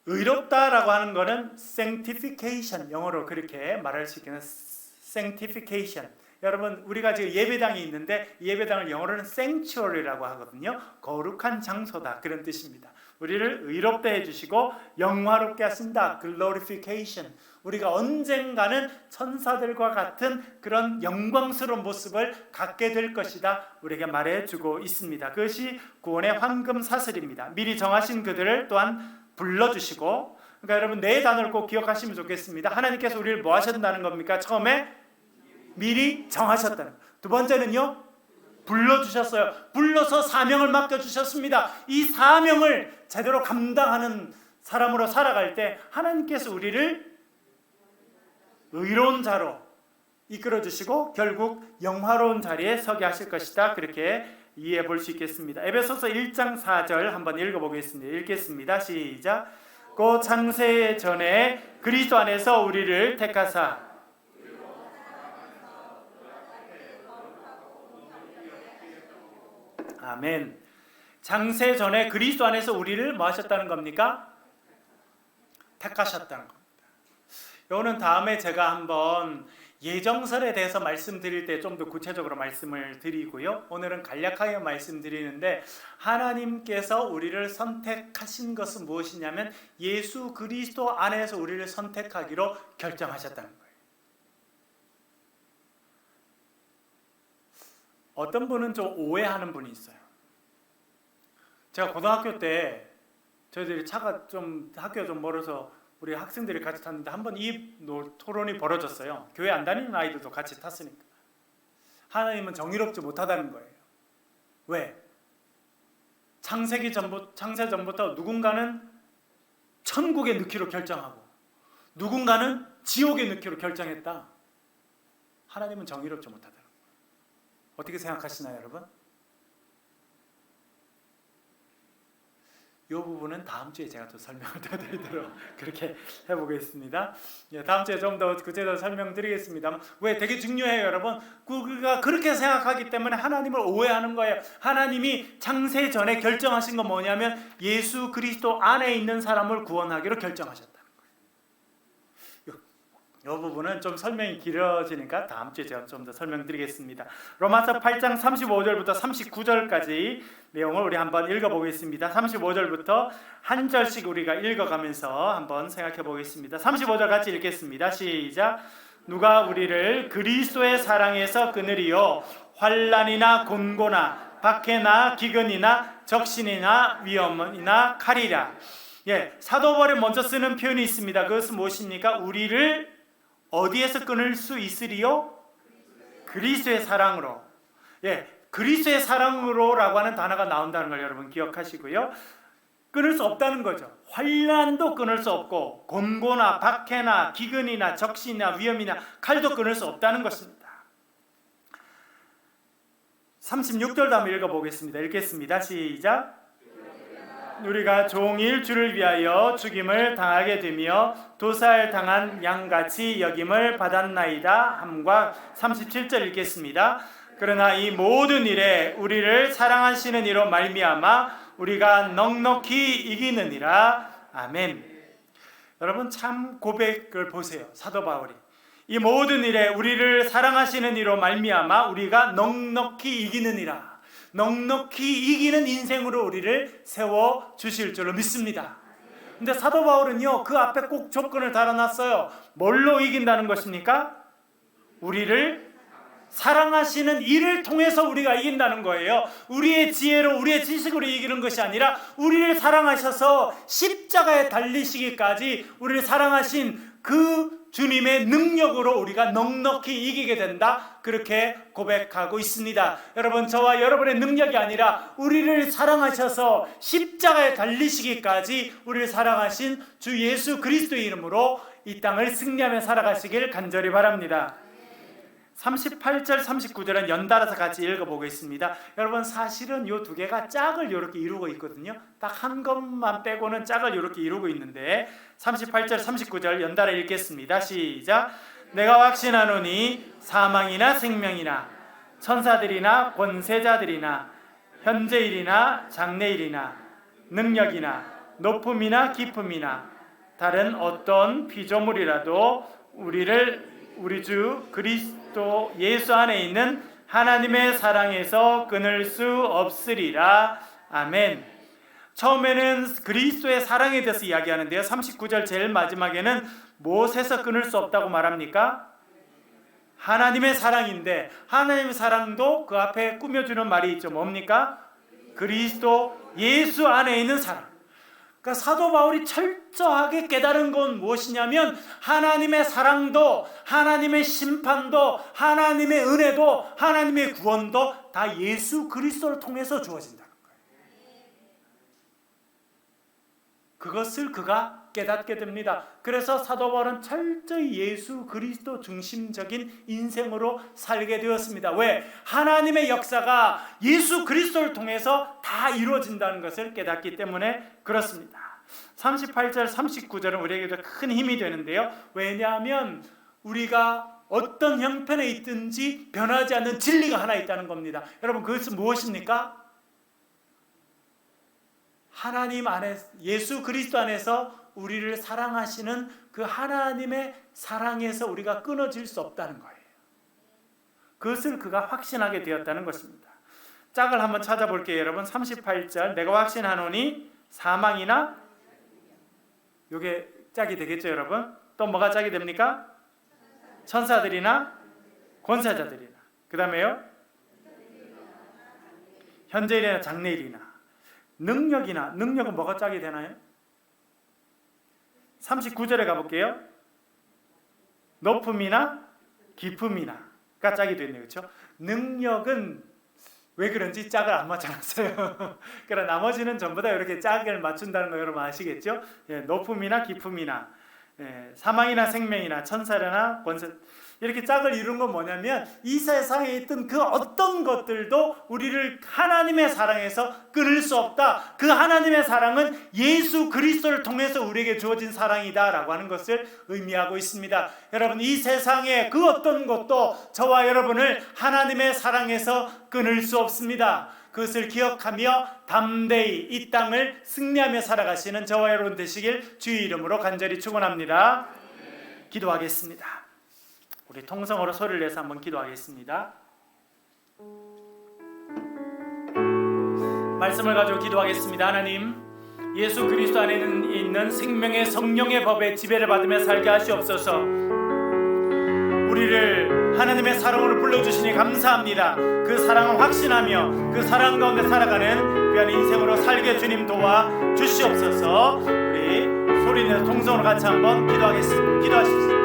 의롭다라고 하는 것은 sanctification, 영어로 그렇게 말할 수 있겠는 sanctification. 여러분, 우리가 지금 예배당이 있는데 예배당을 영어로는 sanctuary라고 하거든요. 거룩한 장소다, 그런 뜻입니다. 우리를 의롭다 해주시고 영화롭게 하신다, glorification. 우리가 언젠가는 천사들과 같은 그런 영광스러운 모습을 갖게 될 것이다, 우리에게 말해주고 있습니다. 그것이 구원의 황금 사슬입니다. 미리 정하신 그들을 또한 불러주시고, 그러니까 여러분 네 단어를 꼭 기억하시면 좋겠습니다. 하나님께서 우리를 뭐 하셨다는 겁니까? 처음에 미리 정하셨다는. 두 번째는요, 불러주셨어요. 불러서 사명을 맡겨주셨습니다. 이 사명을 제대로 감당하는 사람으로 살아갈 때 하나님께서 우리를 의로운 자로 이끌어주시고 결국 영화로운 자리에 서게 하실 것이다, 그렇게 이해해 볼 수 있겠습니다. 에베소서 1장 4절 한번 읽어보겠습니다. 읽겠습니다. 시작. 곧 창세 전에 그리스도 안에서 우리를 택하사 아멘. 창세 전에 그리스도 안에서 우리를 뭐 하셨다는 겁니까? 택하셨다는 겁니다. 이거는 다음에 제가 한번 예정설에 대해서 말씀드릴 때 좀 더 구체적으로 말씀을 드리고요. 오늘은 간략하게 말씀드리는데 하나님께서 우리를 선택하신 것은 무엇이냐면 예수 그리스도 안에서 우리를 선택하기로 결정하셨다는 거예요. 어떤 분은 좀 오해하는 분이 있어요. 제가 고등학교 때 저희들이 차가 좀 학교가 좀 멀어서 우리 학생들이 같이 탔는데 한번 이 토론이 벌어졌어요. 교회 안 다니는 아이들도 같이 탔으니까. 하나님은 정의롭지 못하다는 거예요. 왜? 창세 전부터 누군가는 천국에 넣기로 결정하고 누군가는 지옥에 넣기로 결정했다. 하나님은 정의롭지 못하다는 거예요. 어떻게 생각하시나요, 여러분? 이 부분은 다음 주에 제가 또 설명을 드리도록 그렇게 해보겠습니다. 다음 주에 좀 더 구체적으로 설명드리겠습니다. 왜? 되게 중요해요, 여러분. 우리가 그렇게 생각하기 때문에 하나님을 오해하는 거예요. 하나님이 창세 전에 결정하신 건 뭐냐면 예수 그리스도 안에 있는 사람을 구원하기로 결정하셨다는 거예요. 이 부분은 좀 설명이 길어지니까 다음 주에 제가 좀 더 설명드리겠습니다. 로마서 8장 35절부터 39절까지 내용을 우리 한번 읽어보겠습니다. 35절부터 한 절씩 우리가 읽어가면서 한번 생각해 보겠습니다. 35절 같이 읽겠습니다. 시작. 누가 우리를 그리스도의 사랑에서 끊으리요 환난이나 곤고나 박해나 기근이나 적신이나 위험이나 칼이라. 사도 바울이 먼저 쓰는 표현이 있습니다. 그것은 무엇입니까? 우리를 어디에서 끊을 수 있으리요? 그리스도의 사랑으로. 그리스도의 사랑으로라고 하는 단어가 나온다는 걸 여러분 기억하시고요. 끊을 수 없다는 거죠. 환난도 끊을 수 없고 곤고나 박해나 기근이나 적신이나 위험이나 칼도 끊을 수 없다는 것입니다. 36절도 한번 읽어보겠습니다. 읽겠습니다. 시작. 우리가 종일 주를 위하여 죽임을 당하게 되며 도살당한 양같이 여김을 받았나이다 함과 37절 읽겠습니다. 그러나 이 모든 일에 우리를 사랑하시는 이로 말미암아 우리가 넉넉히 이기느니라. 아멘. 여러분 참 고백을 보세요. 사도 바울이 이 모든 일에 우리를 사랑하시는 이로 말미암아 우리가 넉넉히 이기느니라. 넉넉히 이기는 인생으로 우리를 세워주실 줄로 믿습니다. 근데 사도 바울은요 그 앞에 꼭 조건을 달아놨어요. 뭘로 이긴다는 것입니까? 우리를 사랑하시는 이를 통해서 우리가 이긴다는 거예요. 우리의 지혜로 우리의 지식으로 이기는 것이 아니라 우리를 사랑하셔서 십자가에 달리시기까지 우리를 사랑하신 그 주님의 능력으로 우리가 넉넉히 이기게 된다. 그렇게 고백하고 있습니다. 여러분 저와 여러분의 능력이 아니라 우리를 사랑하셔서 십자가에 달리시기까지 우리를 사랑하신 주 예수 그리스도의 이름으로 이 땅을 승리하며 살아가시길 간절히 바랍니다. 38절 39절은 연달아서 같이 읽어보겠습니다. 여러분 사실은 이 두 개가 짝을 이렇게 이루고 있거든요. 딱 한 것만 빼고는 짝을 이렇게 이루고 있는데 38절 39절 연달아 읽겠습니다. 시작. 내가 확신하노니 사망이나 생명이나 천사들이나 권세자들이나 현재일이나 장래일이나 능력이나 높음이나 깊음이나 다른 어떤 피조물이라도 우리 주 그리스도 예수 안에 있는 하나님의 사랑에서 끊을 수 없으리라. 아멘. 처음에는 그리스도의 사랑에 대해서 이야기하는데요. 39절 제일 마지막에는 무엇에서 끊을 수 없다고 말합니까? 하나님의 사랑인데 하나님의 사랑도 그 앞에 꾸며주는 말이 있죠. 뭡니까? 그리스도 예수 안에 있는 사랑. 그러니까 사도 바울이 철저하게 깨달은 건 무엇이냐면 하나님의 사랑도 하나님의 심판도 하나님의 은혜도 하나님의 구원도 다 예수 그리스도를 통해서 주어진다는 거예요. 그것을 그가 깨닫게 됩니다. 그래서 사도 바울은 철저히 예수 그리스도 중심적인 인생으로 살게 되었습니다. 왜? 하나님의 역사가 예수 그리스도를 통해서 다 이루어진다는 것을 깨닫기 때문에 그렇습니다. 38절, 39절은 우리에게도 큰 힘이 되는데요. 왜냐하면 우리가 어떤 형편에 있든지 변하지 않는 진리가 하나 있다는 겁니다. 여러분, 그것은 무엇입니까? 하나님 안에, 예수 그리스도 안에서 우리를 사랑하시는 그 하나님의 사랑에서 우리가 끊어질 수 없다는 거예요. 그것을 그가 확신하게 되었다는 것입니다. 짝을 한번 찾아볼게요. 여러분, 38절, 내가 확신하노니 사망이나, 이게 짝이 되겠죠. 여러분, 또 뭐가 짝이 됩니까? 천사들이나 권세자들이나, 그 다음에요 현재일이나 장래일이나, 능력이나, 능력은 뭐가 짝이 되나요? 39절에 가볼게요. 높음이나 깊음이나가 짝이 되네요. 그렇죠? 능력은 왜 그런지 짝을 안 맞춰놨어요. 그러나 나머지는 전부 다 이렇게 짝을 맞춘다는 거 여러분 아시겠죠? 예, 높음이나 깊음이나, 사망이나 생명이나 천사나 권세, 이렇게 짝을 이룬 건 뭐냐면 이 세상에 있던 그 어떤 것들도 우리를 하나님의 사랑에서 끊을 수 없다. 그 하나님의 사랑은 예수 그리스도를 통해서 우리에게 주어진 사랑이다 라고 하는 것을 의미하고 있습니다. 여러분, 이 세상에 그 어떤 것도 저와 여러분을 하나님의 사랑에서 끊을 수 없습니다. 그것을 기억하며 담대히 이 땅을 승리하며 살아가시는 저와 여러분 되시길 주의 이름으로 간절히 축원합니다. 기도하겠습니다. 우리 통성으로 소리를 내서 한번 기도하겠습니다. 말씀을 가지고 기도하겠습니다. 하나님, 예수 그리스도 안에 있는 생명의 성령의 법에 지배를 받으며 살게 하시옵소서. 우리를 하나님의 사랑으로 불러주시니 감사합니다. 그 사랑을 확신하며 그 사랑 가운데 살아가는 귀한 인생으로 살게 주님 도와 주시옵소서. 우리 소리내서 통성으로 같이 한번 기도하십시오.